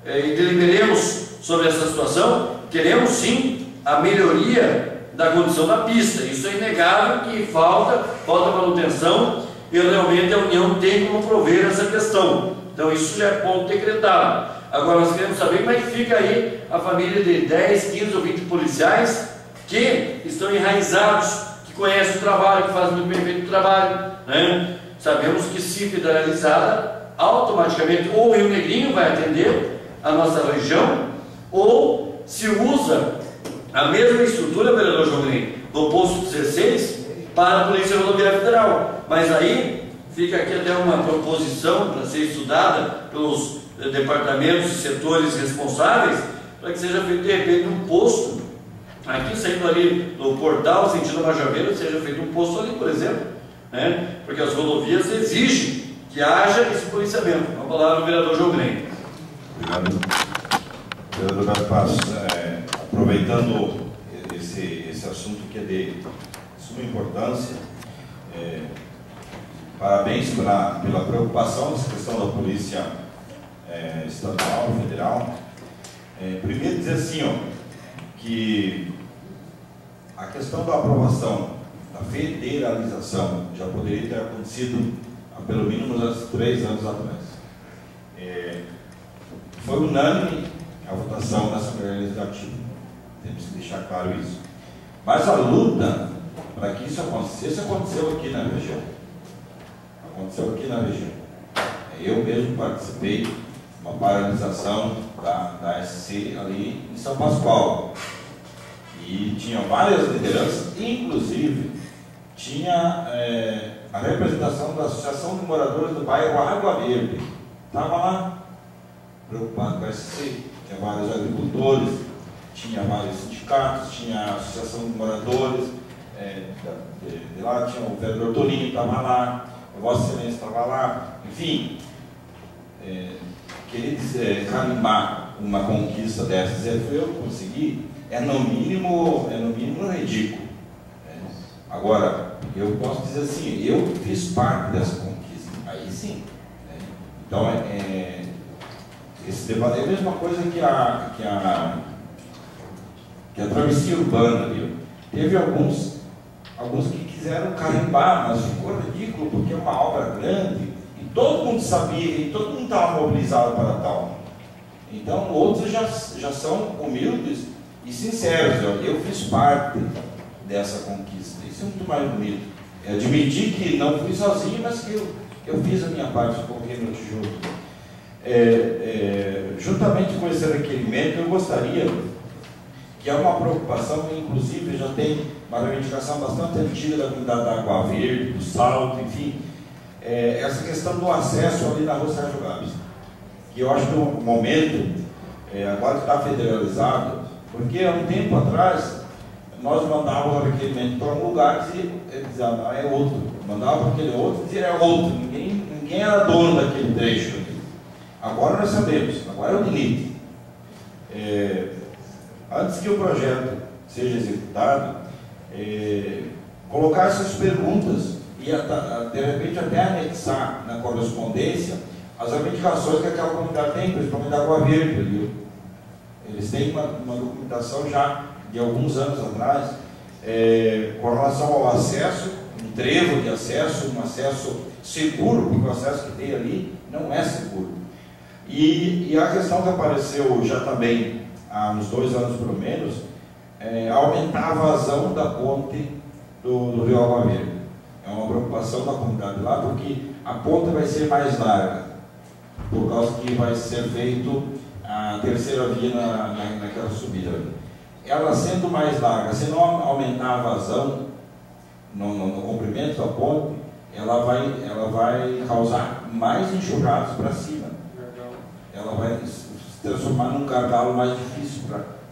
e deliberemos sobre essa situação. Queremos sim a melhoria da condição da pista, isso é inegável, que falta manutenção, e realmente a União tem como prover essa questão. Então isso já é ponto decretado. Agora nós queremos saber como é que fica aí a família de 10, 15 ou 20 policiais que estão enraizados, que conhecem o trabalho, que fazem muito bem feito o trabalho, né? Sabemos que, se federalizada, automaticamente ou o Rio Negrinho vai atender a nossa região, ou se usa a mesma estrutura, vereador João Green, do posto 16 para a Polícia Rodoviária Federal. Mas aí fica aqui até uma proposição para ser estudada pelos departamentos e setores responsáveis, para que seja feito de repente um posto aqui, saindo ali do portal sentido Majaveira, seja feito um posto ali, por exemplo, né? Porque as rodovias exigem que haja esse policiamento. Uma palavra do vereador João Green. Obrigado. Vereador Gaspar, aproveitando esse assunto que é de suma importância, parabéns pela preocupação nessa questão da polícia estadual e federal. Primeiro dizer assim, que a questão da aprovação da federalização já poderia ter acontecido há pelo menos 3 anos atrás. Foi unânime a votação da Assembleia Legislativa, temos que deixar claro isso. Mas a luta para que isso acontecesse aconteceu aqui na região. Eu mesmo participei de uma paralisação da SC ali em São Pascoal. E tinha várias lideranças, inclusive tinha a representação da Associação de Moradores do Bairro Água Verde. Estava lá, preocupado com a SC, tinha vários agricultores, tinha vários sindicatos, tinha a Associação de Moradores, de lá tinha o vereador Toninho, estava lá, o Vossa Excelência estava lá, enfim, querer carimbar uma conquista dessas, eu consegui, no mínimo ridículo. Agora, eu posso dizer assim, eu fiz parte dessa conquista, aí sim. Então, esse debate é a mesma coisa que a travessia urbana, viu? Teve alguns que quiseram carimbar, mas ficou ridículo, porque é uma obra grande, e todo mundo sabia, e todo mundo estava mobilizado para tal. Então, outros já são humildes e sinceros. Eu fiz parte dessa conquista. Isso é muito mais bonito. Admitir que não fui sozinho, mas que eu fiz a minha parte, coloquei no tijolo. Juntamente com esse requerimento, eu gostaria, que é uma preocupação, inclusive já tem uma reivindicação bastante antiga da comunidade da Água Verde, do Salto, enfim, essa questão do acesso ali na rua Sérgio Gabs, que eu acho que no momento, agora que está federalizado, porque há um tempo atrás nós mandávamos o requerimento para um lugar e dizia, é outro, mandava para aquele outro e dizia, é outro, ninguém era dono daquele trecho ali. Agora nós sabemos, agora é o limite. Antes que o projeto seja executado, colocar essas perguntas e de repente até anexar na correspondência as reivindicações que aquela comunidade tem, principalmente da Água Verde, viu? Eles têm uma documentação já de alguns anos atrás, com relação ao acesso, um trevo de acesso, um acesso seguro, porque o acesso que tem ali não é seguro. E a questão que apareceu já também há uns 2 anos pelo menos, aumentar a vazão da ponte do Rio Água Verde. É uma preocupação da comunidade lá, porque a ponte vai ser mais larga, por causa que vai ser feito a terceira via naquela subida. Ela sendo mais larga, se não aumentar a vazão no comprimento da ponte, ela vai causar mais enxurrados para cima. Ela vai se transformar num gargalo mais difícil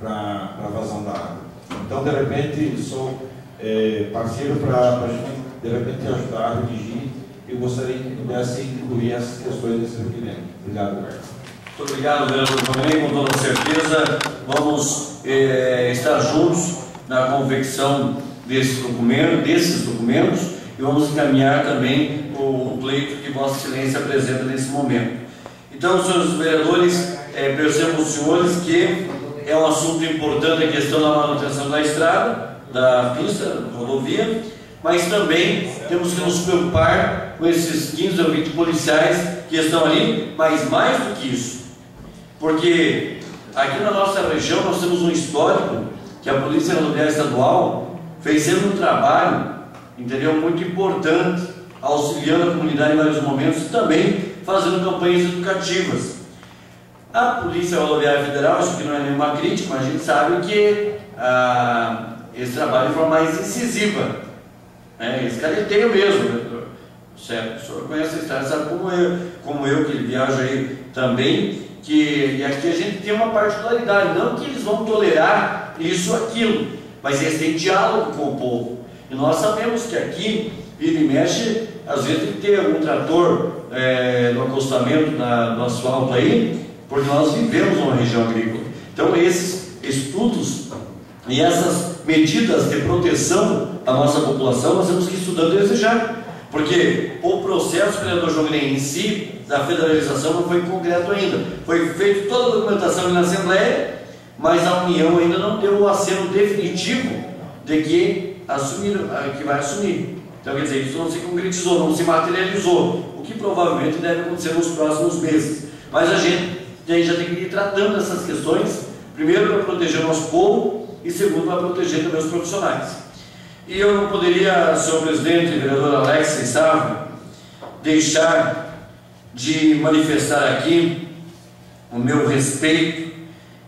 para a vazão da água. Então, de repente, sou parceiro para a gente, de repente, ajudar a redigir. Eu gostaria que pudesse incluir essas questões desse requerimento. Obrigado, Roberto. Muito obrigado, vereador João, com toda certeza. Vamos estar juntos na convicção desses documentos, e vamos encaminhar também o pleito que Vossa Excelência apresenta nesse momento. Então, senhores vereadores, percebam os senhores que é um assunto importante a questão da manutenção da estrada, da pista, da rodovia, mas também temos que nos preocupar com esses 15 ou 20 policiais que estão ali, mas mais do que isso, porque aqui na nossa região nós temos um histórico que a Polícia Rodoviária Estadual fez sempre um trabalho, entendeu, muito importante, auxiliando a comunidade em vários momentos e também fazendo campanhas educativas. A Polícia Rodoviária Federal, isso aqui não é nenhuma crítica, mas a gente sabe que esse trabalho de forma mais incisiva, esse careteio mesmo, vereador. Certo? O senhor conhece a estrada, sabe como eu que viajo aí também, que aqui a gente tem uma particularidade, não que eles vão tolerar isso ou aquilo, mas eles têm diálogo com o povo. E nós sabemos que aqui, vira e mexe, às vezes tem que ter algum trator no acostamento do asfalto aí, porque nós vivemos numa região agrícola. Então esses estudos e essas medidas de proteção da nossa população nós temos que estudar e desejar, porque o processo, vereador Jognei, em si, da federalização não foi concreto ainda. Foi feita toda a documentação na Assembleia, mas a União ainda não deu o aceno definitivo de que vai assumir. Então, quer dizer, isso não se concretizou, não se materializou, o que provavelmente deve acontecer nos próximos meses. Mas a gente já tem que ir tratando dessas questões, primeiro para proteger o nosso povo e segundo para proteger também os profissionais. E eu não poderia, senhor presidente, vereador Alex Sávio, deixar de manifestar aqui o meu respeito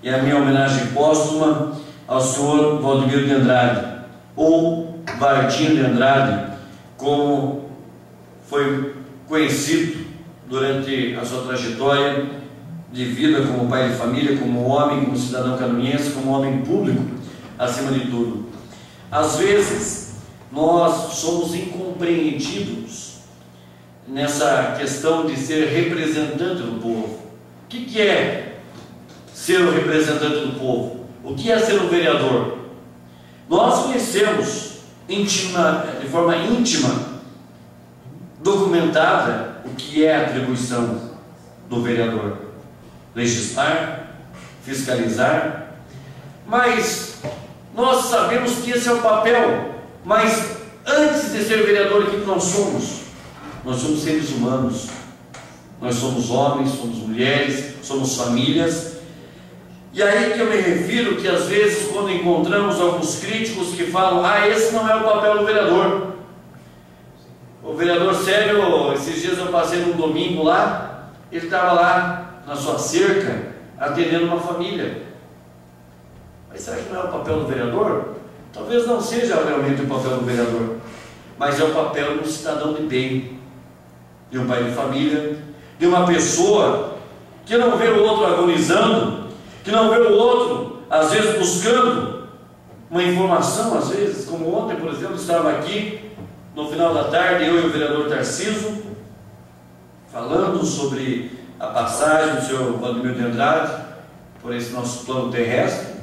e a minha homenagem póstuma ao senhor Valdemiro de Andrade, ou Vardinho de Andrade, como foi conhecido durante a sua trajetória de vida como pai de família, como homem, como cidadão canoense, como homem público, acima de tudo. Às vezes, nós somos incompreendidos nessa questão de ser representante do povo. O que é ser o representante do povo? O que é ser um vereador? Nós conhecemos de forma íntima, documentada, o que é a atribuição do vereador: legislar, fiscalizar, mas nós sabemos que esse é o papel. Mas antes de ser vereador, o que nós somos? Nós somos seres humanos, nós somos homens, somos mulheres, somos famílias. E aí que eu me refiro que às vezes quando encontramos alguns críticos que falam: esse não é o papel do vereador. O vereador Célio, esses dias eu passei num domingo lá, ele estava lá na sua cerca atendendo uma família. Mas será que não é o papel do vereador? Talvez não seja realmente o papel do vereador, mas é o papel de um cidadão de bem, de um pai de família, de uma pessoa que não vê o outro agonizando, que não vê o outro, às vezes, buscando uma informação, às vezes, como ontem, por exemplo, estava aqui, no final da tarde, eu e o vereador Tarciso, falando sobre a passagem do senhor Valdemiro de Andrade por esse nosso plano terrestre,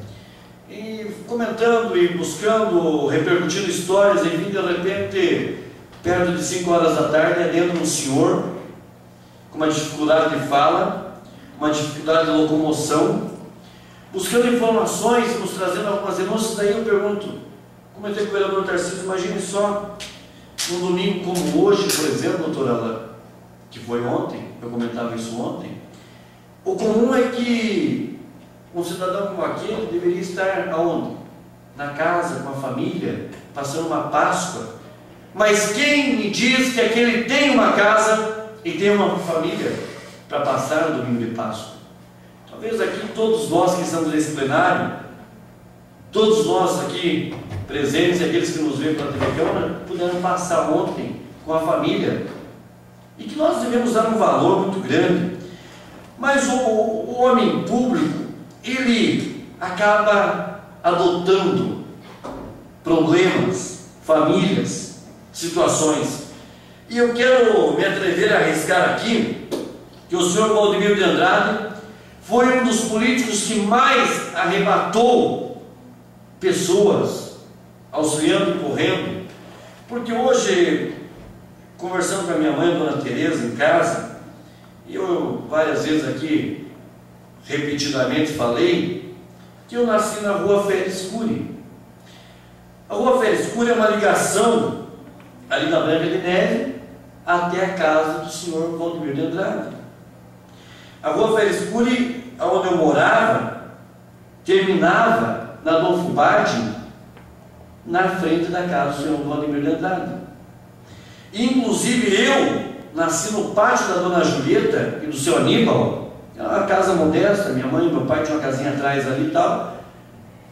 e comentando e buscando, repercutindo histórias, e de repente, perto de 5 horas da tarde, adentro um senhor com uma dificuldade de fala, uma dificuldade de locomoção, buscando informações, nos trazendo algumas denúncias. Daí eu pergunto, comentei com o vereador Tarcísio: imagine só, num domingo como hoje, por exemplo, doutora Alain, que foi ontem, eu comentava isso ontem, o comum é que um cidadão como aquele deveria estar aonde? Na casa, com a família, passando uma Páscoa. Mas quem me diz que aquele tem uma casa e tem uma família para passar o domingo de Páscoa? Talvez aqui todos nós que estamos nesse plenário, todos nós aqui presentes e aqueles que nos veem pela TV Câmara, puderam passar ontem com a família, e que nós devemos dar um valor muito grande. Mas o homem público, ele acaba adotando problemas, famílias, situações. E eu quero me atrever a arriscar aqui que o senhor Valdemiro de Andrade foi um dos políticos que mais arrebatou pessoas auxiliando e correndo, porque hoje, conversando com a minha mãe, Dona Teresa, em casa, e eu várias vezes aqui, repetidamente falei, que eu nasci na Rua Félix Cury. A Rua Félix Cury é uma ligação ali na Branca de Neve até a casa do senhor Valdemir de Andrade. A Rua Félix Cury, onde eu morava, terminava na Adolfo Bade, na frente da casa do senhor Valdemir de Andrade. Inclusive eu nasci no pátio da Dona Julieta e do seu Aníbal. Era uma casa modesta, minha mãe e meu pai tinham uma casinha atrás ali e tal.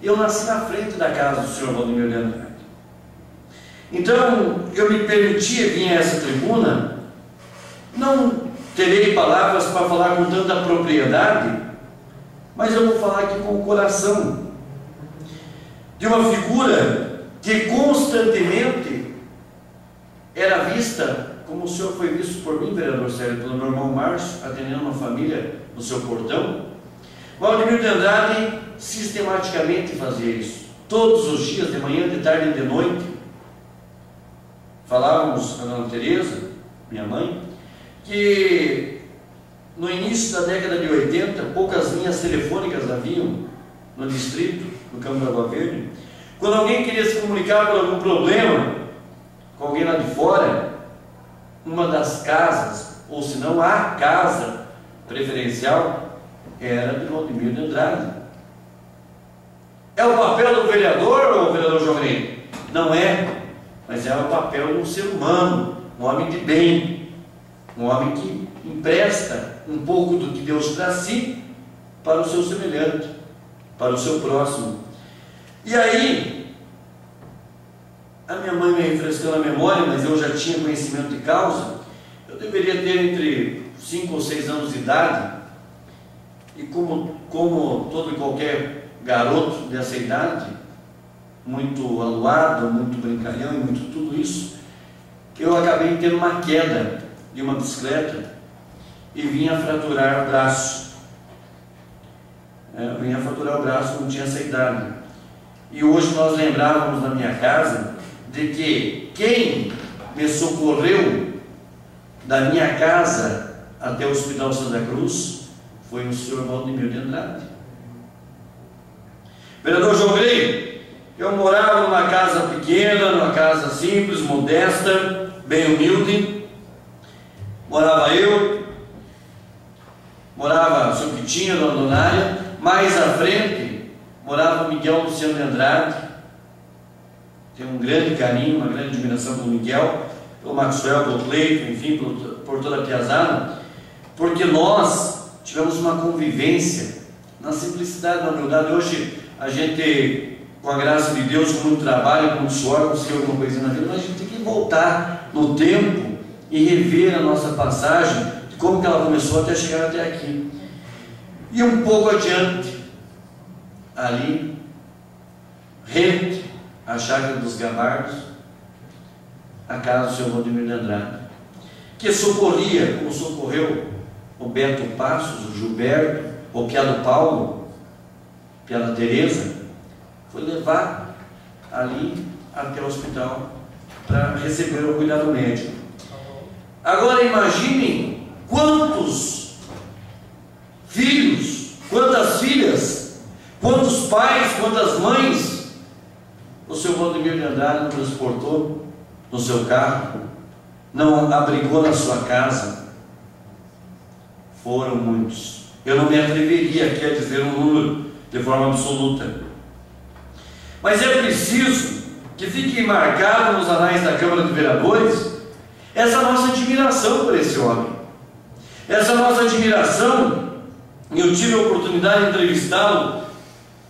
Eu nasci na frente da casa do senhor Valdemir de Andrade. Então, eu me permitia vir a essa tribuna. Não terei palavras para falar com tanta propriedade, mas eu vou falar aqui com o coração de uma figura que constantemente era vista, como o senhor foi visto por mim, vereador Sérgio, pelo meu irmão Márcio, atendendo uma família no seu portão. Valdemir de Andrade sistematicamente fazia isso, todos os dias, de manhã, de tarde e de noite. Falávamos com a Dona Teresa, minha mãe, que no início da década de 80, poucas linhas telefônicas haviam no distrito, no Campo da Água Verde. Quando alguém queria se comunicar por algum problema com alguém lá de fora, uma das casas, ou se não a casa preferencial, era de Valdemir de Andrade. É o papel do vereador ou o vereador Jogren? Não é, mas é o papel de um ser humano, um homem de bem, um homem que empresta um pouco do que Deus para si, para o seu semelhante, para o seu próximo. E aí, a minha mãe me refrescando a memória, mas eu já tinha conhecimento de causa. Eu deveria ter entre 5 ou 6 anos de idade, e como todo e qualquer garoto dessa idade, muito aluado, muito brincalhão e muito tudo isso, eu acabei tendo uma queda de uma bicicleta e vinha fraturar o braço. Eu vinha fraturar o braço, não tinha essa idade. E hoje nós lembrávamos na minha casa de que quem me socorreu da minha casa até o Hospital Santa Cruz foi o senhor Valdemir de Andrade. Vereador Jogren, eu morava numa casa pequena, numa casa simples, modesta, bem humilde. Morava eu, morava o seu Pitinho, a dona Donária, mais à frente morava o Miguel Luciano de Andrade. Tenho um grande carinho, uma grande admiração pelo Miguel, pelo Maxwell, pelo Cleiton, enfim, por toda a piazada, porque nós tivemos uma convivência na simplicidade, na humildade. Hoje a gente, com a graça de Deus, com muito trabalho, com muito suor, conseguiu alguma coisinha na vida, mas a gente tem que voltar no tempo e rever a nossa passagem, de como que ela começou até chegar até aqui. E um pouco adiante, ali, rente à Chácara dos Gabardos, a casa do senhor Valdemir de Andrade, que socorria, como socorreu o Beto Passos, o Gilberto, o Piado Paulo, Piada Teresa, foi levar ali até o hospital para receber o cuidado médico. Agora imaginem quantos filhos, quantas filhas, quantos pais, quantas mães o seu Valdemir de Andrade não transportou no seu carro, não abrigou na sua casa. Foram muitos. Eu não me atreveria aqui a dizer um número de forma absoluta, mas é preciso que fique marcado nos anais da Câmara de Vereadores essa nossa admiração por esse homem, essa nossa admiração. Eu tive a oportunidade de entrevistá-lo,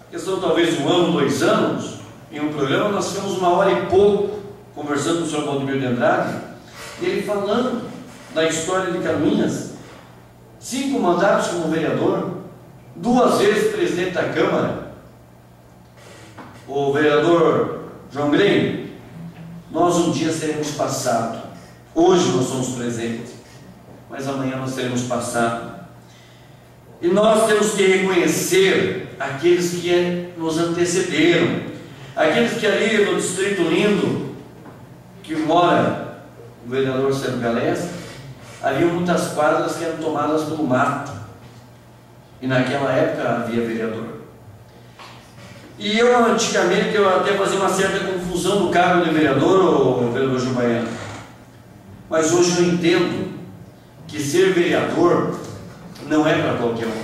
questão talvez de 1 ano, 2 anos, em um programa. Nós tivemos 1 hora e pouco conversando com o senhor Valdemir de Andrade, e ele falando da história de Canoinhas, 5 mandatos como vereador, 2 vezes presidente da Câmara. O vereador João Grêmio, nós um dia seremos passado. Hoje nós somos presente, mas amanhã nós seremos passado. E nós temos que reconhecer aqueles que nos antecederam, Aqueles que ali no Distrito Lindo, que mora o vereador Sérgio Galés, havia muitas quadras que eram tomadas pelo mato. E naquela época havia vereador. E eu, antigamente, eu até fazia uma certa confusão no cargo de vereador, o vereador Gil Baiano. Mas hoje eu entendo que ser vereador não é para qualquer um.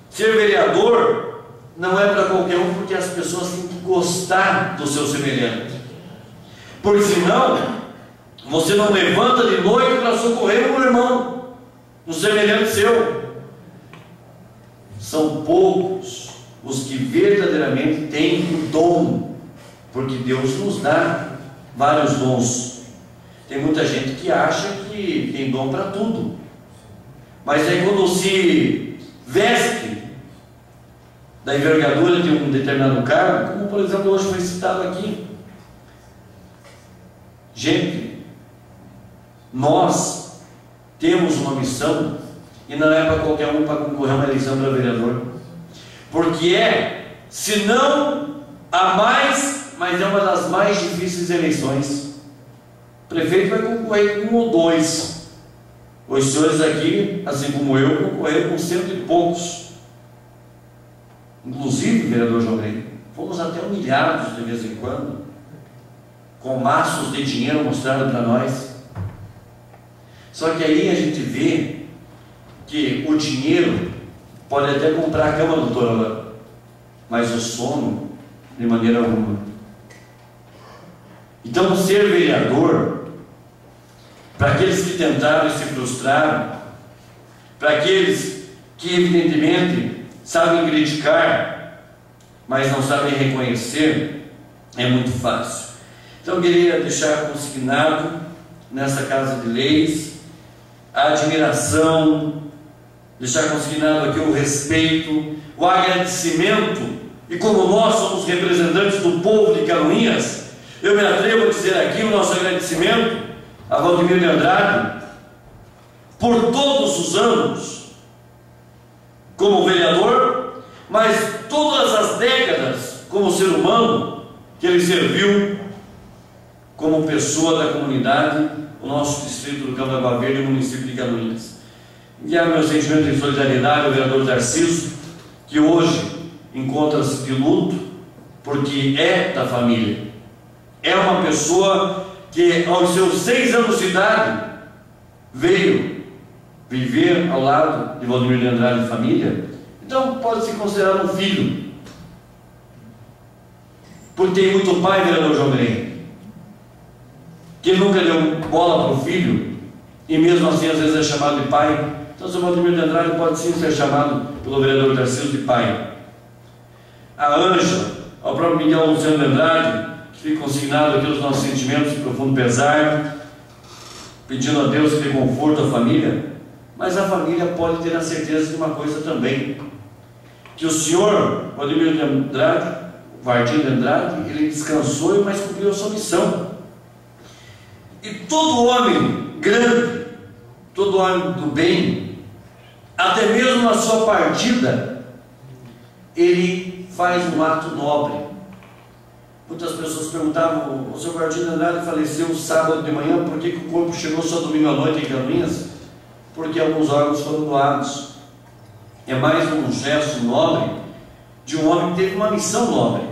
Ser vereador não é para qualquer um, porque as pessoas têm que gostar do seu semelhante. Porque senão, você não levanta de noite para socorrer um irmão, um semelhante seu. São poucos os que verdadeiramente têm o dom, porque Deus nos dá vários dons. Tem muita gente que acha que tem dom para tudo, mas aí quando se veste da envergadura de um determinado cargo, como por exemplo hoje foi citado aqui, gente, nós temos uma missão e não é para qualquer um para concorrer a uma eleição para vereador, porque se não a mais, mas é uma das mais difíceis eleições. O prefeito vai concorrer com 1 ou 2. Os senhores aqui, assim como eu, concorreram com 100 e poucos. Inclusive, vereador João Grey, fomos até humilhados de vez em quando, com maços de dinheiro mostrado para nós. Só que aí a gente vê que o dinheiro pode até comprar a cama do Torolã, mas o sono, de maneira alguma. Então, ser vereador, para aqueles que tentaram e se frustraram, para aqueles que evidentemente sabem criticar, mas não sabem reconhecer, é muito fácil. Então eu queria deixar consignado nessa Casa de Leis a admiração, deixar consignado aqui o respeito, o agradecimento, e como nós somos representantes do povo de Canoinhas, eu me atrevo a dizer aqui o nosso agradecimento a Valdemir de Andrade por todos os anos como vereador, mas todas as décadas como ser humano que ele serviu como pessoa da comunidade, o nosso distrito do Campo da Água Verde e o município de Canoinhas. E há meu sentimento de solidariedade ao vereador Tarcísio, que hoje encontra-se de luto, porque é da família. É uma pessoa que aos seus 6 anos de idade veio viver ao lado de Valdemir de Andrade e família. Então pode se considerar um filho, porque tem muito pai, vereador João Grey, que nunca deu bola para o filho, e mesmo assim às vezes é chamado de pai. Então o seu Valdemir de Andrade pode sim ser chamado pelo vereador Tarcísio de pai. A Ângela, ao próprio Miguel Luciano de Andrade, que fica consignado aqui os nossos sentimentos de profundo pesar, pedindo a Deus que dê conforto à família. Mas a família pode ter a certeza de uma coisa também, que o senhor Valdemir de Andrade, Vardim de Andrade, ele descansou, mas cumpriu a sua missão. E todo homem grande, todo homem do bem, até mesmo na sua partida, ele faz um ato nobre. Muitas pessoas perguntavam: o seu Vardim de Andrade faleceu sábado de manhã, por que o corpo chegou só domingo à noite em Canoinhas? Porque alguns órgãos foram doados. É mais um gesto nobre de um homem que teve uma missão nobre: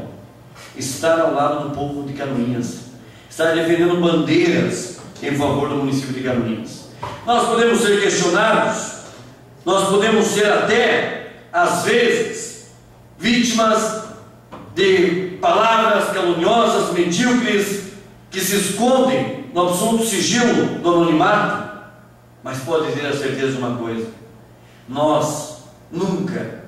estar ao lado do povo de Canoinhas, estar defendendo bandeiras em favor do município de Canoinhas. Nós podemos ser questionados, nós podemos ser até, às vezes, vítimas de palavras caluniosas, medíocres, que se escondem no absoluto sigilo do anonimato, mas pode ter a certeza de uma coisa: nós nunca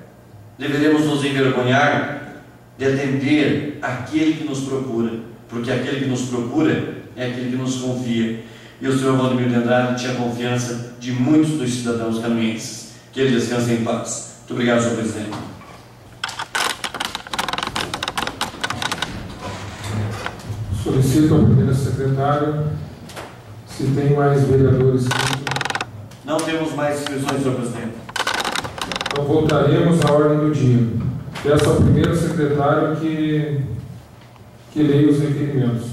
deveremos nos envergonhar de atender aquele que nos procura, porque aquele que nos procura é aquele que nos confia. E o senhor Valdemir de Andrade tinha confiança de muitos dos cidadãos canoinenses. Que ele descanse em paz. Muito obrigado, senhor presidente. Solicito à primeira secretária se tem mais vereadores. Não temos mais inscrições, senhor presidente. Então voltaremos à ordem do dia. Peço ao primeiro secretário que leia os requerimentos.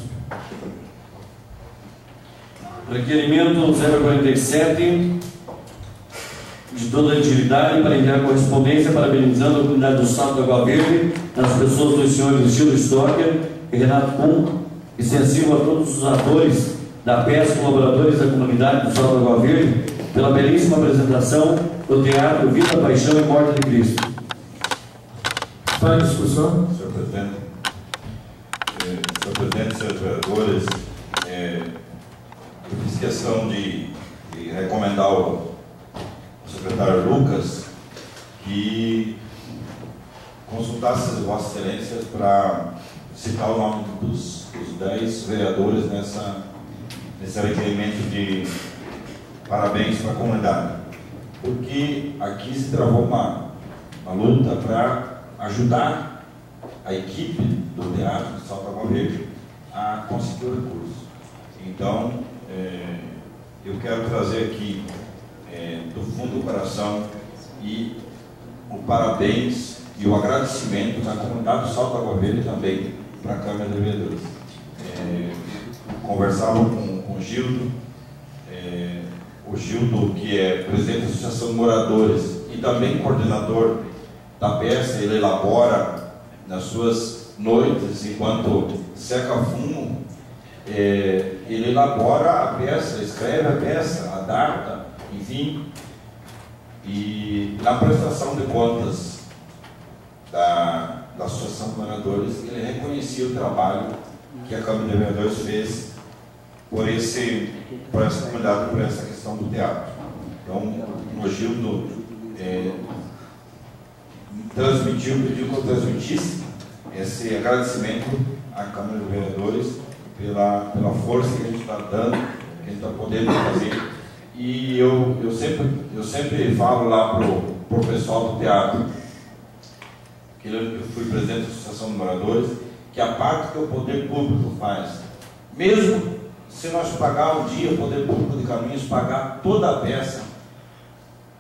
Requerimento 047, de toda a utilidade, para enviar correspondência parabenizando a comunidade do Salto da Água Verde, nas pessoas dos senhores Gil Stocker e Renato Kuhn, extensivo a todos os atores da peça, colaboradores da comunidade do Salto da Água Verde, pela belíssima apresentação do teatro Vida, Paixão e Morte de Cristo. Está em discussão? Senhor Presidente, senhores vereadores, eu fiz questão de recomendar ao secretário Lucas que consultasse as Vossas Excelências para citar o nome dos 10 vereadores nesse requerimento de parabéns para a comunidade, porque aqui se travou uma luta para ajudar a equipe do Teatro de Salto da Água Verde a conseguir o recurso. Então, eu quero trazer aqui do fundo do coração e o parabéns e o agradecimento da comunidade do Salto da Água Verde também para a Câmara de Vereadores. Conversava com o Gildo, que é presidente da Associação de Moradores e também coordenador da peça. Ele elabora nas suas noites, enquanto seca fumo, ele elabora a peça, escreve a peça, a data, enfim. E na prestação de contas da Associação de Moradores, ele reconhecia o trabalho que a Câmara de Vereadores fez por essa comunidade, por essa questão do teatro. Então, o Gildo pediu que eu transmitisse esse agradecimento à Câmara de Vereadores pela força que a gente está dando, que a gente está podendo fazer. E eu sempre falo lá pro pessoal do teatro, que eu fui presidente da Associação de Moradores, que a parte que o poder público faz, mesmo se nós pagar um dia, o poder público de Caminhos pagar toda a peça,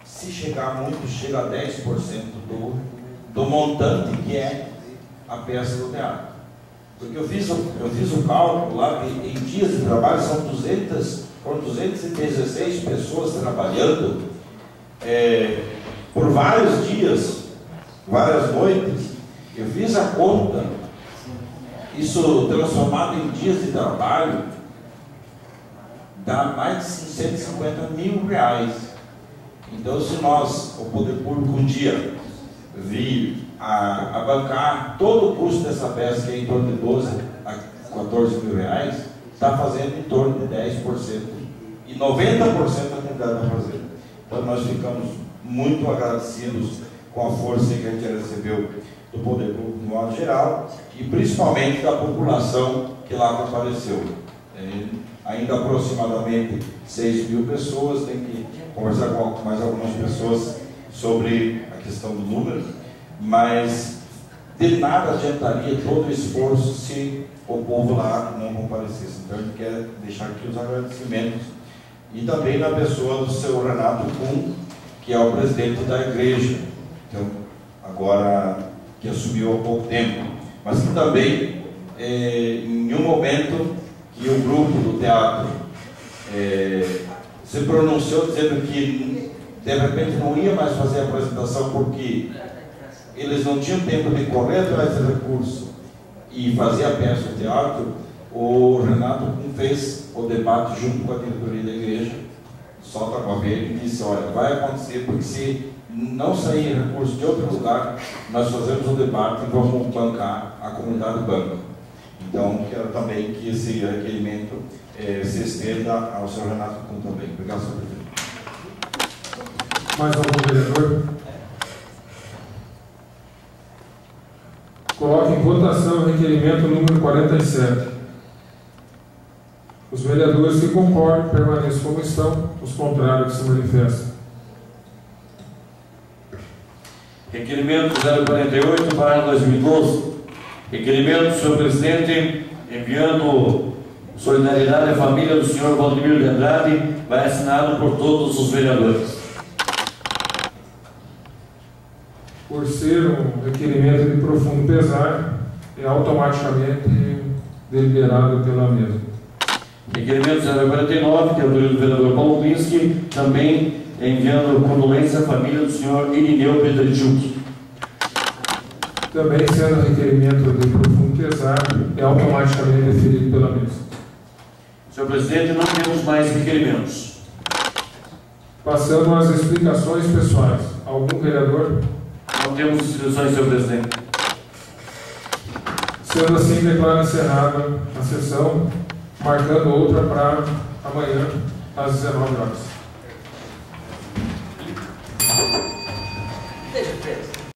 se chegar muito, chega a 10% do montante que é a peça do teatro. Porque eu fiz o cálculo lá, que em dias de trabalho foram 216 pessoas trabalhando por vários dias, várias noites. Eu fiz a conta, isso transformado em dias de trabalho, dá mais de 150 mil reais. Então, se nós, o poder público, um dia vir a bancar todo o custo dessa peça, que é em torno de 12 a 14 mil reais, está fazendo em torno de 10%. E 90% a comunidade está fazendo. Então, nós ficamos muito agradecidos com a força que a gente recebeu do poder público de modo geral, e principalmente da população que lá compareceu. Ainda aproximadamente 6 mil pessoas, tem que conversar com mais algumas pessoas sobre a questão do número, mas de nada adiantaria todo o esforço se o povo lá não comparecesse. Então a gente quer deixar aqui os agradecimentos, e também na pessoa do seu Renato Kuhn, que é o presidente da igreja, então, agora que assumiu há pouco tempo, mas que também em um momento que o grupo do teatro se pronunciou dizendo que de repente não ia mais fazer a apresentação porque eles não tinham tempo de correr atrás de recurso e fazer a peça do teatro, o Renato fez o debate junto com a diretoria da igreja, Salto da Água Verde, e disse: olha, vai acontecer, porque se não sair recurso de outro lugar, nós fazemos o debate e vamos bancar, a comunidade banca. Então, quero também que esse requerimento se estenda ao senhor Renato Kuhn também. Obrigado, senhor presidente. Mais algum vereador? Coloque em votação o requerimento número 47. Os vereadores que concordam permaneçam como estão, os contrários que se manifestam. Requerimento 048 para ano 2012. Requerimento, senhor presidente, enviando solidariedade à família do senhor Valdemir de Andrade, vai assinado por todos os vereadores. por ser um requerimento de profundo pesar, é automaticamente deliberado pela mesa. Requerimento 049, de autoria do vereador Paulo Pinski, também enviando condolência à família do senhor Irineu Pedriciuk. Também sendo requerimento de profundo pesar, é automaticamente deferido pela mesa. Senhor presidente, não temos mais requerimentos. Passando às explicações pessoais. Algum vereador? Não temos inscrições, senhor presidente. Sendo assim, declaro encerrada a sessão, marcando outra para amanhã, às 19 horas.